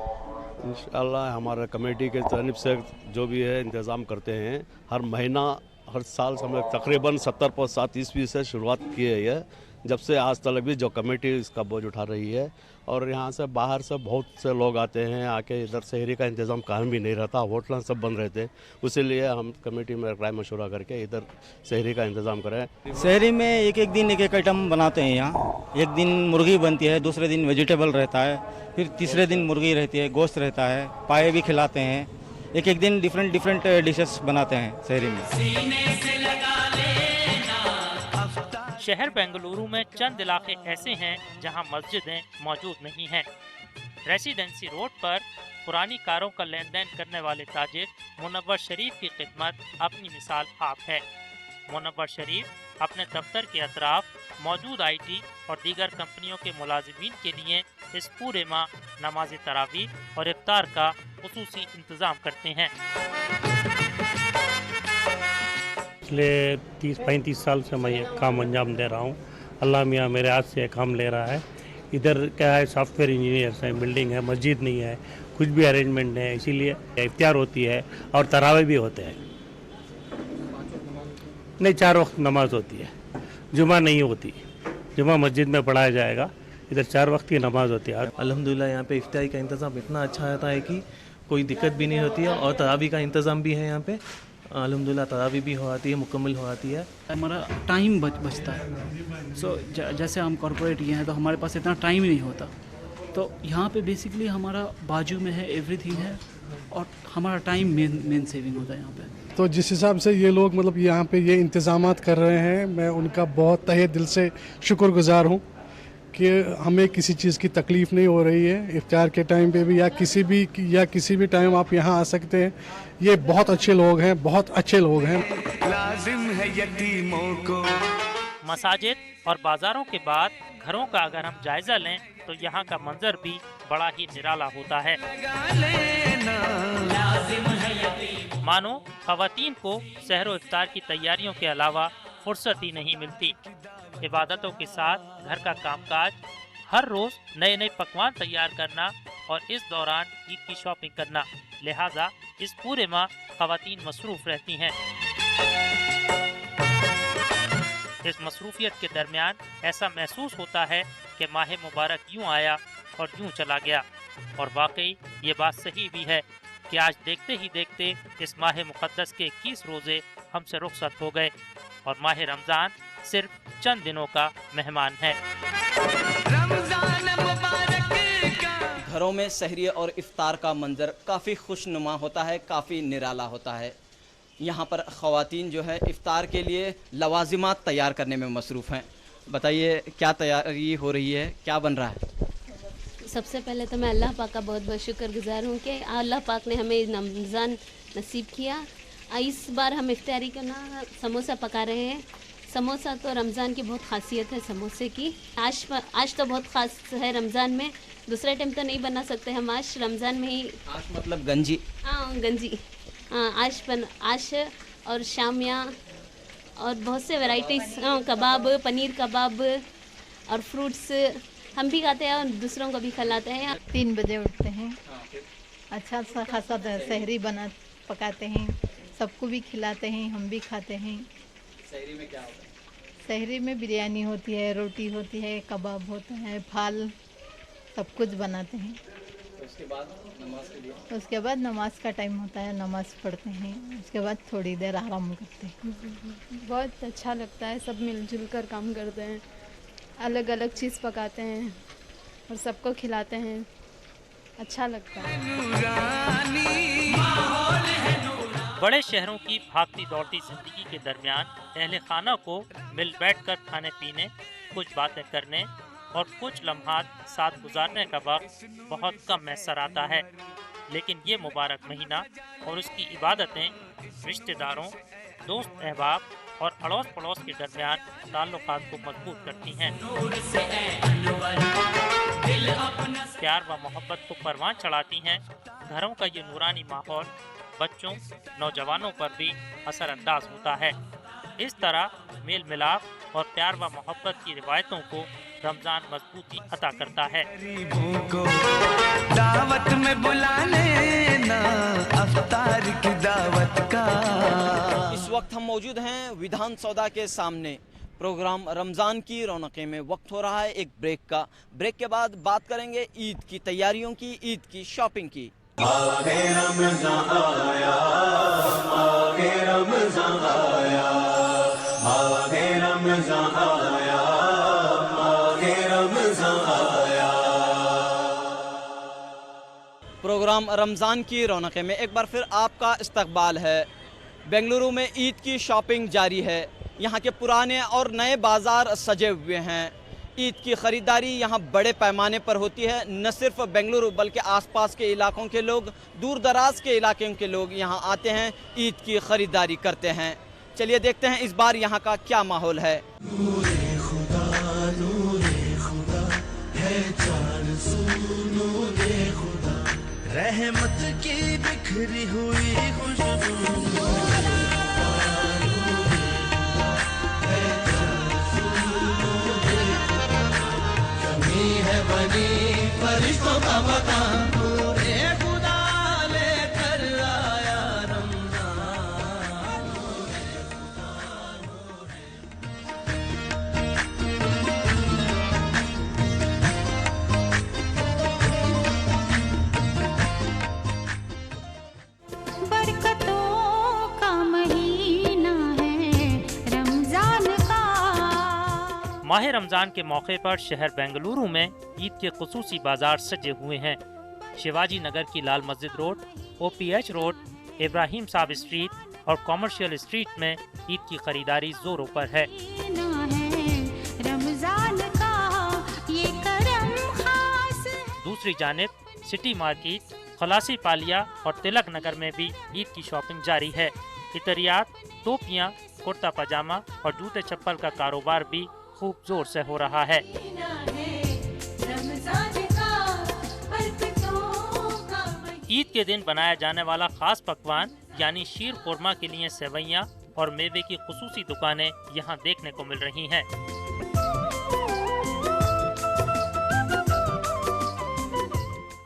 इंशाअल्लाह हमारा कमेटी के जानिब से जो भी है इंतज़ाम करते हैं। हर महीना हर साल हम तकरीबन 70 ईस्वी से शुरुआत की है ये, जब से आज तक भी जो कमेटी इसका बोझ उठा रही है। और यहाँ से बाहर से बहुत से लोग आते हैं, आके इधर सहरी का इंतज़ाम कहीं भी नहीं रहता, होटल सब बंद रहते, इसीलिए हम कमेटी में राय मशवरा करके इधर सहरी का इंतज़ाम करें। सहरी में एक एक आइटम बनाते हैं यहाँ। एक दिन मुर्गी बनती है, दूसरे दिन वेजिटेबल रहता है, फिर तीसरे दिन मुर्गी रहती है, गोश्त रहता है, पाए भी खिलाते हैं। एक दिन डिफरेंट डिशेस बनाते हैं सहरी में। शहर बेंगलुरु में चंद इलाके ऐसे हैं जहां मस्जिदें मौजूद नहीं हैं। रेसिडेंसी रोड पर पुरानी कारों का लेन देन करने वाले ताजिर मुनव्वर शरीफ की खिदमत अपनी मिसाल आप है। मुनव्वर शरीफ अपने दफ्तर के अतराफ मौजूद IT और दीगर कंपनियों के मुलाजिमीन के लिए इस पूरे माह नमाज तरावीह और इफ्तार का खुसूसी इंतज़ाम करते हैं। पिछले 30-35 साल से मैं ये काम अंजाम दे रहा हूँ। अल्लाह मियाँ मेरे हाथ से काम ले रहा है। इधर क्या है, सॉफ्टवेयर इंजीनियर्स हैं, बिल्डिंग है, मस्जिद नहीं है, कुछ भी अरेंजमेंट नहीं है, इसीलिए इफ्तार होती है और तरावी भी होते हैं। नहीं, 4 वक्त नमाज होती है, जुमा नहीं होती। जुमा मस्जिद में पढ़ाया जाएगा, इधर 4 वक्त की नमाज होती है। अल्हम्दुलिल्लाह यहाँ पे इफ्तारी का इंतज़ाम इतना अच्छा रहता है कि कोई दिक्कत भी नहीं होती है और तरावी का इंतज़ाम भी है यहाँ पे। अल्हम्दुलिल्लाह तरावी भी हो आती है, मुकम्मल हो आती है। हमारा टाइम बचता है। जैसे हम कॉर्पोरेट ये हैं तो हमारे पास इतना टाइम नहीं होता, तो यहाँ पे बेसिकली हमारा बाजू में है, एवरीथिंग है और हमारा टाइम मेन सेविंग होता है यहाँ पे। तो जिस हिसाब से ये लोग मतलब यहाँ पे ये इंतज़ामात कर रहे हैं, मैं उनका बहुत तहे दिल से शुक्रगुजार हूँ कि हमें किसी चीज़ की तकलीफ़ नहीं हो रही है। इफ्तार के टाइम पे भी या किसी भी टाइम आप यहाँ आ सकते हैं। ये बहुत अच्छे लोग हैं, बहुत अच्छे लोग हैं। लाजिम है यतीमों को। मसाजिद और बाज़ारों के बाद घरों का अगर हम जायज़ा लें तो यहाँ का मंजर भी बड़ा ही निराला होता है। मानो ख़वातीन को सहरो इफ्तार की तैयारियों के अलावा फुर्सत ही नहीं मिलती। इबादतों के साथ घर का कामकाज, हर रोज़ नए नए पकवान तैयार करना और इस दौरान ईद की शॉपिंग करना, लिहाजा इस पूरे माह ख़वातीन मसरूफ़ रहती हैं। इस मसरूफियत के दरमियान ऐसा महसूस होता है कि माह मुबारक यूँ आया और यूँ चला गया। और वाकई ये बात सही भी है कि आज देखते ही देखते इस माह मुक़द्दस के 21 रोज़े हमसे रुखसत हो गए और माह रमज़ान सिर्फ चंद दिनों का मेहमान है। घरों में सहरी और इफ्तार का मंजर काफ़ी खुशनुमा होता है, काफ़ी निराला होता है। यहाँ पर ख़वातीन जो है इफ्तार के लिए लवाजिमात तैयार करने में मसरूफ़ हैं। बताइए क्या तैयारी हो रही है, क्या बन रहा है? सबसे पहले तो मैं अल्लाह पाक का बहुत बहुत शुक्रगुजार हूँ कि अल्लाह पाक ने हमें रमज़ान नसीब किया। इस बार हम इफ्तारी करना समोसा पका रहे हैं। समोसा तो रमज़ान की बहुत खासियत है समोसे की। आज तो बहुत ख़ास है रमज़ान में, दूसरे टाइम तो नहीं बना सकते हम, आज रमज़ान में ही। आश मतलब गंजी? हाँ गंजी, हाँ आश और शामिया और बहुत से वैरायटीज़, कबाब, पनीर कबाब और फ्रूट्स हम भी खाते हैं और दूसरों को भी खिलाते हैं। 3 बजे उठते हैं, अच्छा सा खासा सहरी पकाते हैं, सबको भी खिलाते हैं, हम भी खाते हैं। सहरी में क्या होता है? सहरी में बिरयानी होती है, रोटी होती है, कबाब होता है, फाल, सब कुछ बनाते हैं। उसके बाद नमाज के लिए उसके बाद नमाज का टाइम होता है, नमाज पढ़ते हैं, उसके बाद थोड़ी देर आराम करते हैं। बहुत अच्छा लगता है, सब मिलजुल कर काम करते हैं, अलग अलग चीज़ पकाते हैं और सबको खिलाते हैं, अच्छा लगता है। बड़े शहरों की भागती दौड़ती जिंदगी के दरमियान अहले खाना को मिल बैठकर खाने पीने, कुछ बातें करने और कुछ लम्हात साथ गुजारने का वक्त बहुत कम मैसर आता है। लेकिन ये मुबारक महीना और उसकी इबादतें रिश्तेदारों, दोस्त अहबाब और अड़ोस पड़ोस के दरमियान ताल्लुकात को मजबूत करती हैं। प्यार व मोहब्बत को परवान चढ़ाती हैं। घरों का ये नूरानी माहौल बच्चों, नौजवानों पर भी असरअंदाज होता है। इस तरह मेल मिलाप और प्यार व मोहब्बत की रिवायतों को रमजान मजबूती अता करता है। दावत में बुलाने ना, अफ्तार की दावत का। इस वक्त हम मौजूद हैं विधान सौदा के सामने। प्रोग्राम रमज़ान की रौनकें में वक्त हो रहा है एक ब्रेक का। ब्रेक के बाद बात करेंगे ईद की तैयारियों की, ईद की शॉपिंग की। आगे रमज़ान आया, आगे रमज़ान आया, आगे रमज़ान आया, आगे रमज़ान आया। प्रोग्राम रमज़ान की रौनकें में एक बार फिर आपका इस्तकबाल है। बेंगलुरु में ईद की शॉपिंग जारी है। यहाँ के पुराने और नए बाज़ार सजे हुए हैं। ईद की ख़रीदारी यहाँ बड़े पैमाने पर होती है। न सिर्फ बेंगलुरु बल्कि आसपास के इलाकों के लोग, दूर दराज के इलाकों के लोग यहाँ आते हैं, ईद की ख़रीदारी करते हैं। चलिए देखते हैं इस बार यहाँ का क्या माहौल है। नूरे खुदा है जान सू, नूरे खुदा रहमत की बिखरी हुई खुशबू। है बनी फरिश्तों का मकान, नूरे खुदा लेकर आया रमज़ान। बरकतों का महीना है रमज़ान का। माह रमज़ान के मौके पर शहर बेंगलुरु में ईद के खुसूसी बाजार सजे हुए हैं। शिवाजी नगर की लाल मस्जिद रोड, OPH रोड, इब्राहिम साहब स्ट्रीट और कॉमर्शियल स्ट्रीट में ईद की खरीदारी जोरों पर है। दूसरी जानिब सिटी मार्केट, खलासी पालिया और तिलक नगर में भी ईद की शॉपिंग जारी है। इतरियात, टोपियाँ, कुर्ता पजामा और जूते चप्पल का कारोबार भी खूब जोर से हो रहा है। ईद के दिन बनाया जाने वाला खास पकवान यानी शीर खुरमा के लिए सेवैयाँ और मेवे की खुसूसी दुकानें यहाँ देखने को मिल रही हैं।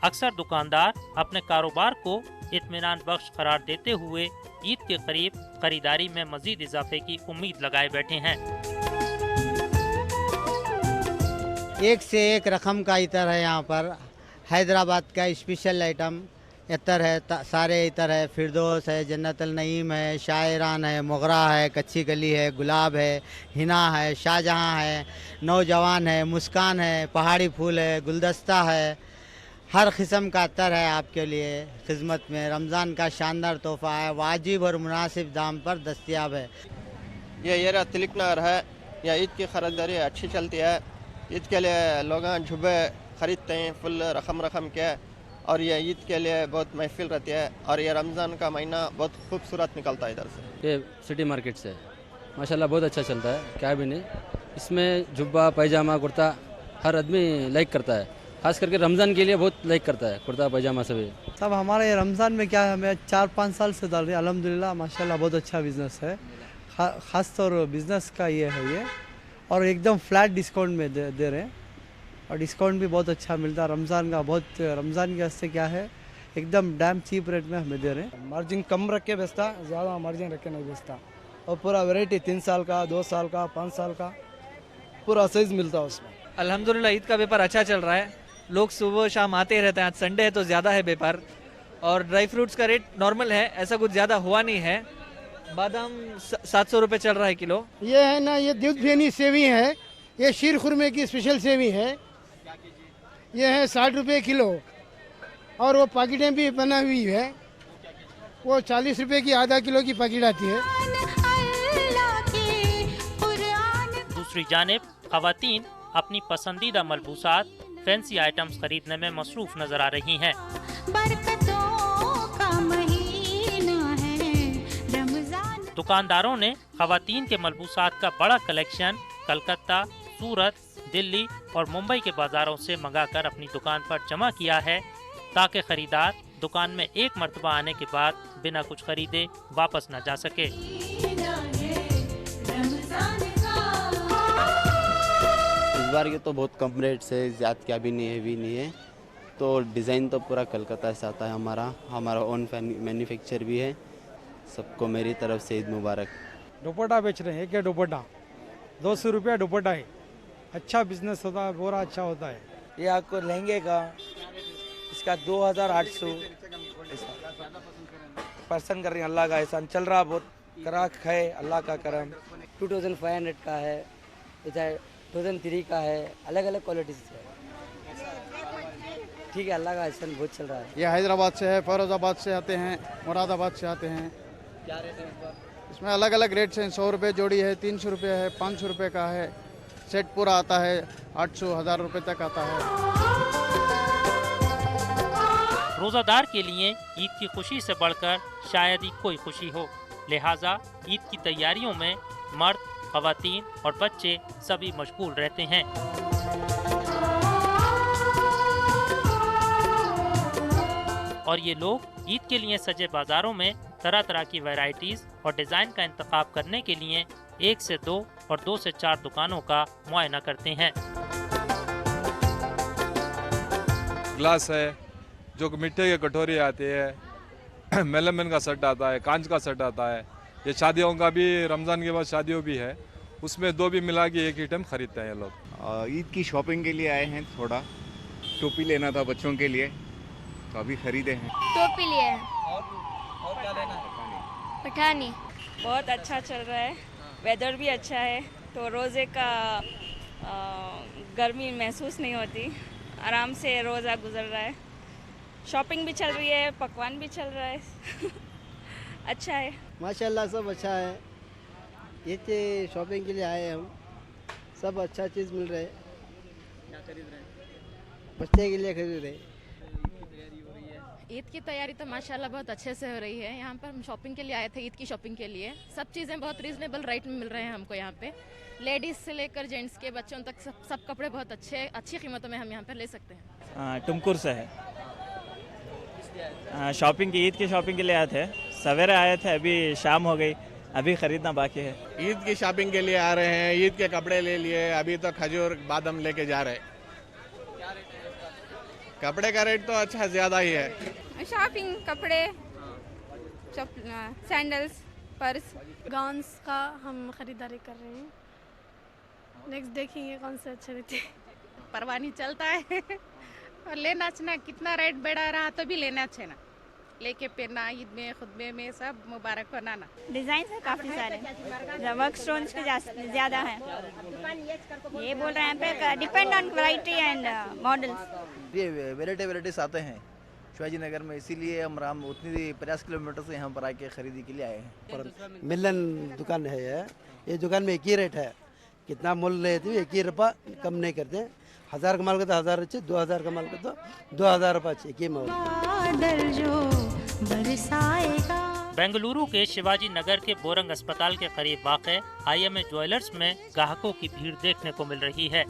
अक्सर दुकानदार अपने कारोबार को इत्मीनान बख्श करार देते हुए ईद के करीब खरीदारी में मजीद इजाफे की उम्मीद लगाए बैठे हैं। एक से एक रकम का इतर है। यहाँ पर हैदराबाद का स्पेशल आइटम इतर है, सारे इतर है। फिरदौस है, जन्नतुल नईम है, शायरान है, मोगरा है, कच्ची कली है, गुलाब है, हिना है, शाहजहाँ है, नौजवान है, मुस्कान है, पहाड़ी फूल है, गुलदस्ता है। हर किस्म का अतर है आपके लिए खिदमत में। रमज़ान का शानदार तोहफा है, वाजिब और मुनासिब दाम पर दस्तयाब है। ये एरिया तिलक नगर है। यह ईद की खरीदारी अच्छी चलती है। ईद के लिए लोग झुब्बे ख़रीदते हैं फुल रकम के, और ये ईद के लिए बहुत महफिल रहती है। और ये रमज़ान का महीना बहुत खूबसूरत निकलता है इधर से। ये सिटी मार्केट से माशाल्लाह बहुत अच्छा चलता है, क्या भी नहीं। इसमें जुब्बा, पैजामा, कुर्ता हर आदमी लाइक करता है। खास करके रमज़ान के लिए बहुत लाइक करता है कुर्ता पैजामा सभी। सब हमारे रमज़ान में क्या है, हमें 4-5 साल से डाल रहे हैं अल्हम्दुलिल्लाह माशाल्लाह बहुत अच्छा बिज़नेस है। ख़ास तौर बिज़नेस का ये है ये, और एकदम फ्लैट डिस्काउंट में दे रहे हैं, और डिस्काउंट भी बहुत अच्छा मिलता है रमज़ान का। बहुत रमज़ान के वास्ते क्या है एकदम डैम चीप रेट में हमें दे रहे हैं। मार्जिन कम रख के बेचता, ज़्यादा मार्जिन रख के नहीं बेचता। और पूरा वैरायटी 3 साल का, 2 साल का, 5 साल का पूरा साइज़ मिलता है उसमें। अल्हम्दुलिल्लाह ईद का व्यापार अच्छा चल रहा है। लोग सुबह शाम आते रहते हैं। आज संडे है तो ज़्यादा है व्यापार। और ड्राई फ्रूट्स का रेट नॉर्मल है, ऐसा कुछ ज़्यादा हुआ नहीं है। बादाम 700 रुपये चल रहा है किलो। ये है ना, ये दूध फेनी सेवी है, ये शीर खुरमे की स्पेशल सेवी है, ये है 60 रुपये किलो। और वो पैकेटें भी बना हुई है, वो 40 रुपये की आधा किलो की पैकेट आती है। दूसरी जानिब खवातीन अपनी पसंदीदा मलबूसात, फैंसी आइटम्स खरीदने में मसरूफ नजर आ रही हैं। दुकानदारों ने खवातीन के मलबूसात का बड़ा कलेक्शन कलकत्ता, सूरत, दिल्ली और मुंबई के बाजारों से मंगाकर अपनी दुकान पर जमा किया है, ताकि खरीदार दुकान में एक मर्तबा आने के बाद बिना कुछ खरीदे वापस न जा सके। इस बार के तो बहुत कम रेट से, ज़्यादा क्या भी नहीं है, भी नहीं है। तो डिज़ाइन तो पूरा कलकत्ता से आता है, हमारा ओन मैन्युफैक्चर भी है। सबको मेरी तरफ से ईद मुबारक। दुपट्टा बेच रहे हैं, एक दुपट्टा 200 रुपया दुपट्टा है। अच्छा बिजनेस होता है, बोरा अच्छा होता है। ये आपको लहंगे का इसका 2800 पर्सन कर रहे हैं। अल्लाह का एहसान चल रहा, बहुत ग्राहक है, अल्लाह का करम। 2500 का है, 2003 का है, अलग अलग क्वालिटी से। ठीक है, अल्लाह का एहसान बहुत चल रहा है। ये हैदराबाद से है, फैरोजाबाद से आते हैं, मुरादाबाद से आते हैं। क्या रेट है इसमें अलग अलग रेट्स हैं। 100 रुपये जोड़ी है, 300 रुपये है, 500 रुपये का है। सेट पूरा आता है 800-1000 रुपये तक आता है। रोज़ादार के लिए ईद की खुशी से बढ़कर शायद ही कोई खुशी हो, लिहाजा ईद की तैयारियों में मर्द, खवातीन और बच्चे सभी मशगूल रहते हैं। और ये लोग ईद के लिए सजे बाजारों में तरह तरह की वैरायटीज और डिजाइन का इंतखाब करने के लिए 1 से 2 और 2 से 4 दुकानों का मुआयना करते हैं। ग्लास है, जो मिट्टी के कटोरी आती है, मेलमन का सेट आता है, कांच का सेट आता है। ये शादियों का भी, रमज़ान के बाद शादियों भी है, उसमें 2 भी मिला के एक आइटम खरीदते हैं ये लोग। ईद की शॉपिंग के लिए आए हैं, थोड़ा टोपी लेना था बच्चों के लिए, तो अभी खरीदे हैं। टोपी लिए हैं। और क्या लेना है? पठानी। बहुत अच्छा चल रहा है, वेदर भी अच्छा है, तो रोज़े का गर्मी महसूस नहीं होती, आराम से रोज़ा गुजर रहा है। शॉपिंग भी चल रही है, पकवान भी चल रहा है। अच्छा है माशाल्लाह, सब अच्छा है। ये शॉपिंग के लिए आए हम, सब अच्छा चीज़ मिल रहा है। क्या खरीद रहे हैं? बच्चे के लिए खरीद रहे हैं। ईद की तैयारी तो माशाल्लाह बहुत अच्छे से हो रही है। यहाँ पर हम शॉपिंग के लिए आए थे, ईद की शॉपिंग के लिए। सब चीज़ें बहुत रीज़नेबल रेट में मिल रहे हैं हमको यहाँ पे। लेडीज़ से लेकर जेंट्स के बच्चों तक सब कपड़े बहुत अच्छी कीमतों में हम यहाँ पर ले सकते हैं। टुमकुर से है, शॉपिंग की, ईद की शॉपिंग के लिए आए थे। सवेरे आए थे, अभी शाम हो गई, अभी खरीदना बाकी है। ईद की शॉपिंग के लिए आ रहे हैं, ईद के कपड़े ले लिए, अभी तो खजूर बादाम लेके जा रहे हैं। कपड़े का रेट तो अच्छा ज़्यादा ही है। शॉपिंग, कपड़े, सैंडल्स, पर्स, गाउन्स का हम खरीदारी कर रहे हैं। नेक्स्ट देखेंगे कौन से अच्छे रहते हैं। परवाह नहीं चलता है और लेना अच्छा, कितना रेट बढ़ा रहा तो भी लेना अच्छा ना, लेके पहनना ईद में, खुतबे में, सब मुबारक होना ना। डिज़ाइन है काफ़ी सारे, वर्क स्टोन्स के ज़्यादा हैं। ये बोल रहे हैं पे depend on variety and models. ये वेराइटीज आते हैं शिवाजी नगर में, इसीलिए हम उतनी 50 किलोमीटर से यहाँ पर आके खरीदी के लिए आए हैं। मिलन दुकान है ये दुकान में एक ही रेट है, कितना मूल्य लेते हैं, 1 ही रुपया कम नहीं करते। 1000 का माल का तो 1000 अच्छे, 2000 का माल का तो 2000 रुपये अच्छे, एक ही माल। बेंगलुरु के शिवाजी नगर के बोरंग अस्पताल के करीब वाक़े IMA ज्वेलर्स में ग्राहकों की भीड़ देखने को मिल रही है।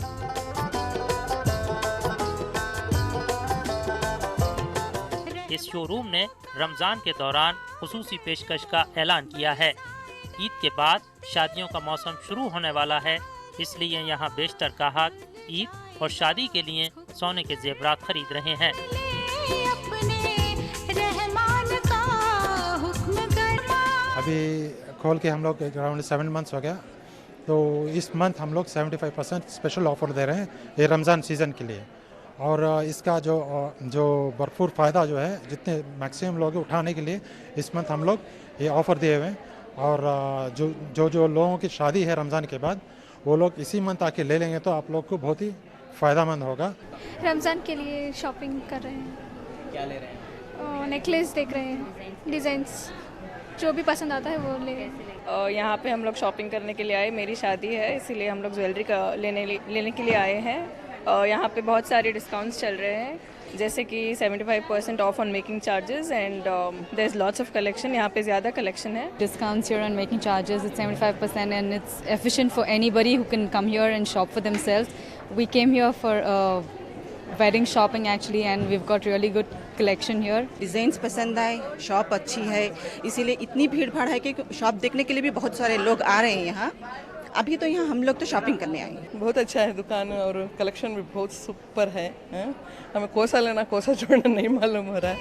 इस शोरूम ने रमज़ान के दौरान खुसूसी पेशकश का ऐलान किया है। ईद के बाद शादियों का मौसम शुरू होने वाला है, इसलिए यहाँ बेशतर ग्राहक ईद और शादी के लिए सोने के जेवरात खरीद रहे हैं। अभी खोल के हम लोग अराउंड 7 मंथ्स हो गया, तो इस मंथ हम लोग 75% स्पेशल ऑफर दे रहे हैं ये रमज़ान सीज़न के लिए। और इसका जो भरपूर फ़ायदा जो है जितने मैक्सिमम लोग उठाने के लिए इस मंथ हम लोग ये ऑफ़र दिए हुए हैं। और जो लोगों की शादी है रमज़ान के बाद वो लोग इसी मंथ आके ले लेंगे तो आप लोग को बहुत ही फ़ायदेमंद होगा। रमज़ान के लिए शॉपिंग कर रहे हैं। क्या ले रहे हैं? नेकलेस देख रहे हैं, डिज़ाइंस जो भी पसंद आता है वो ले रहे हैं। यहाँ पे हम लोग शॉपिंग करने के लिए आए, मेरी शादी है इसीलिए हम लोग ज्वेलरी का लेने के लिए आए हैं। यहाँ पे बहुत सारे डिस्काउंट्स चल रहे हैं, जैसे कि 75% of on making charges and there is lots of collection. यहाँ पे ज़्यादा कलेक्शन है। Discounts here on making charges, it's 75% and it's efficient for anybody who can come here and shop for themselves. We came here for wedding shopping actually and we've got really good collection here. Designs पसंद आए, shop अच्छी है, इसीलिए इतनी भीड़ भाड़ है कि शॉप देखने के लिए भी बहुत सारे लोग आ रहे हैं यहाँ। अभी तो यहाँ हम लोग तो शॉपिंग करने आए हैं। बहुत अच्छा है दुकान और कलेक्शन भी बहुत सुपर है। हमें कौन सा लेना कौन सा छोड़ना नहीं मालूम हो रहा है।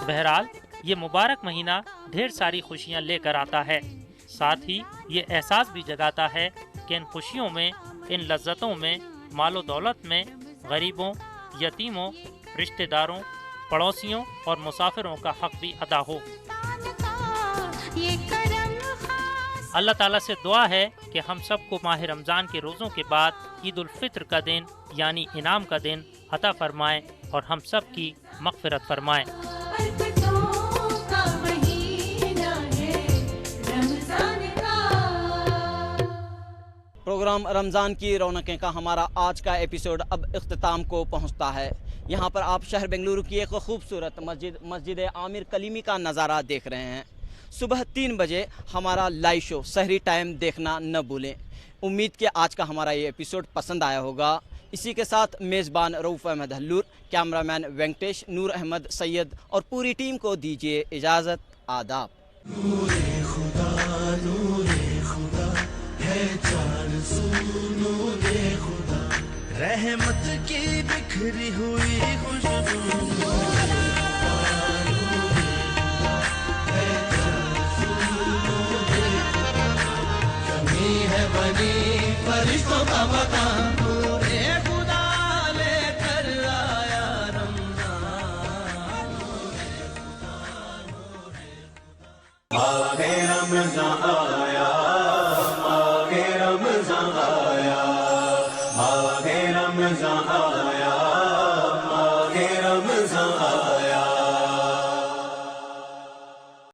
बहरहाल ये मुबारक महीना ढेर सारी खुशियाँ लेकर आता है, साथ ही ये एहसास भी जगाता है कि इन खुशियों में, इन लज्जतों में, मालो दौलत में गरीबों, यतीमों, रिश्तेदारों, पड़ोसियों और मुसाफिरों का हक भी अदा हो। अल्लाह ताला से दुआ है कि हम सबको माह रमज़ान के रोज़ों के बाद ईद उल फित्र का दिन यानी इनाम का दिन अता फरमाए और हम सब की मग़फ़िरत फरमाए। प्रोग्राम रमज़ान की रौनकें का हमारा आज का एपिसोड अब इख्तिताम को पहुंचता है। यहां पर आप शहर बेंगलुरु की एक खूबसूरत मस्जिद आमिर कलीमी का नज़ारा देख रहे हैं। सुबह 3 बजे हमारा लाइव शो सहरी टाइम देखना न भूलें। उम्मीद कि आज का हमारा ये एपिसोड पसंद आया होगा। इसी के साथ मेज़बान रऊफ़ अहमद हल्लूर, कैमरामैन वेंकटेश, नूर अहमद सैयद और पूरी टीम को दीजिए इजाज़त। आदाब। रहमत की बिखरी हुई खुशबू, कमी है बनी फरिश्तों का मकान, पूरे खुदा लेकर आया रमज़ान। आगे रमज़ान आया, आगे रमज़ान आया, आगे रमज़ान आया।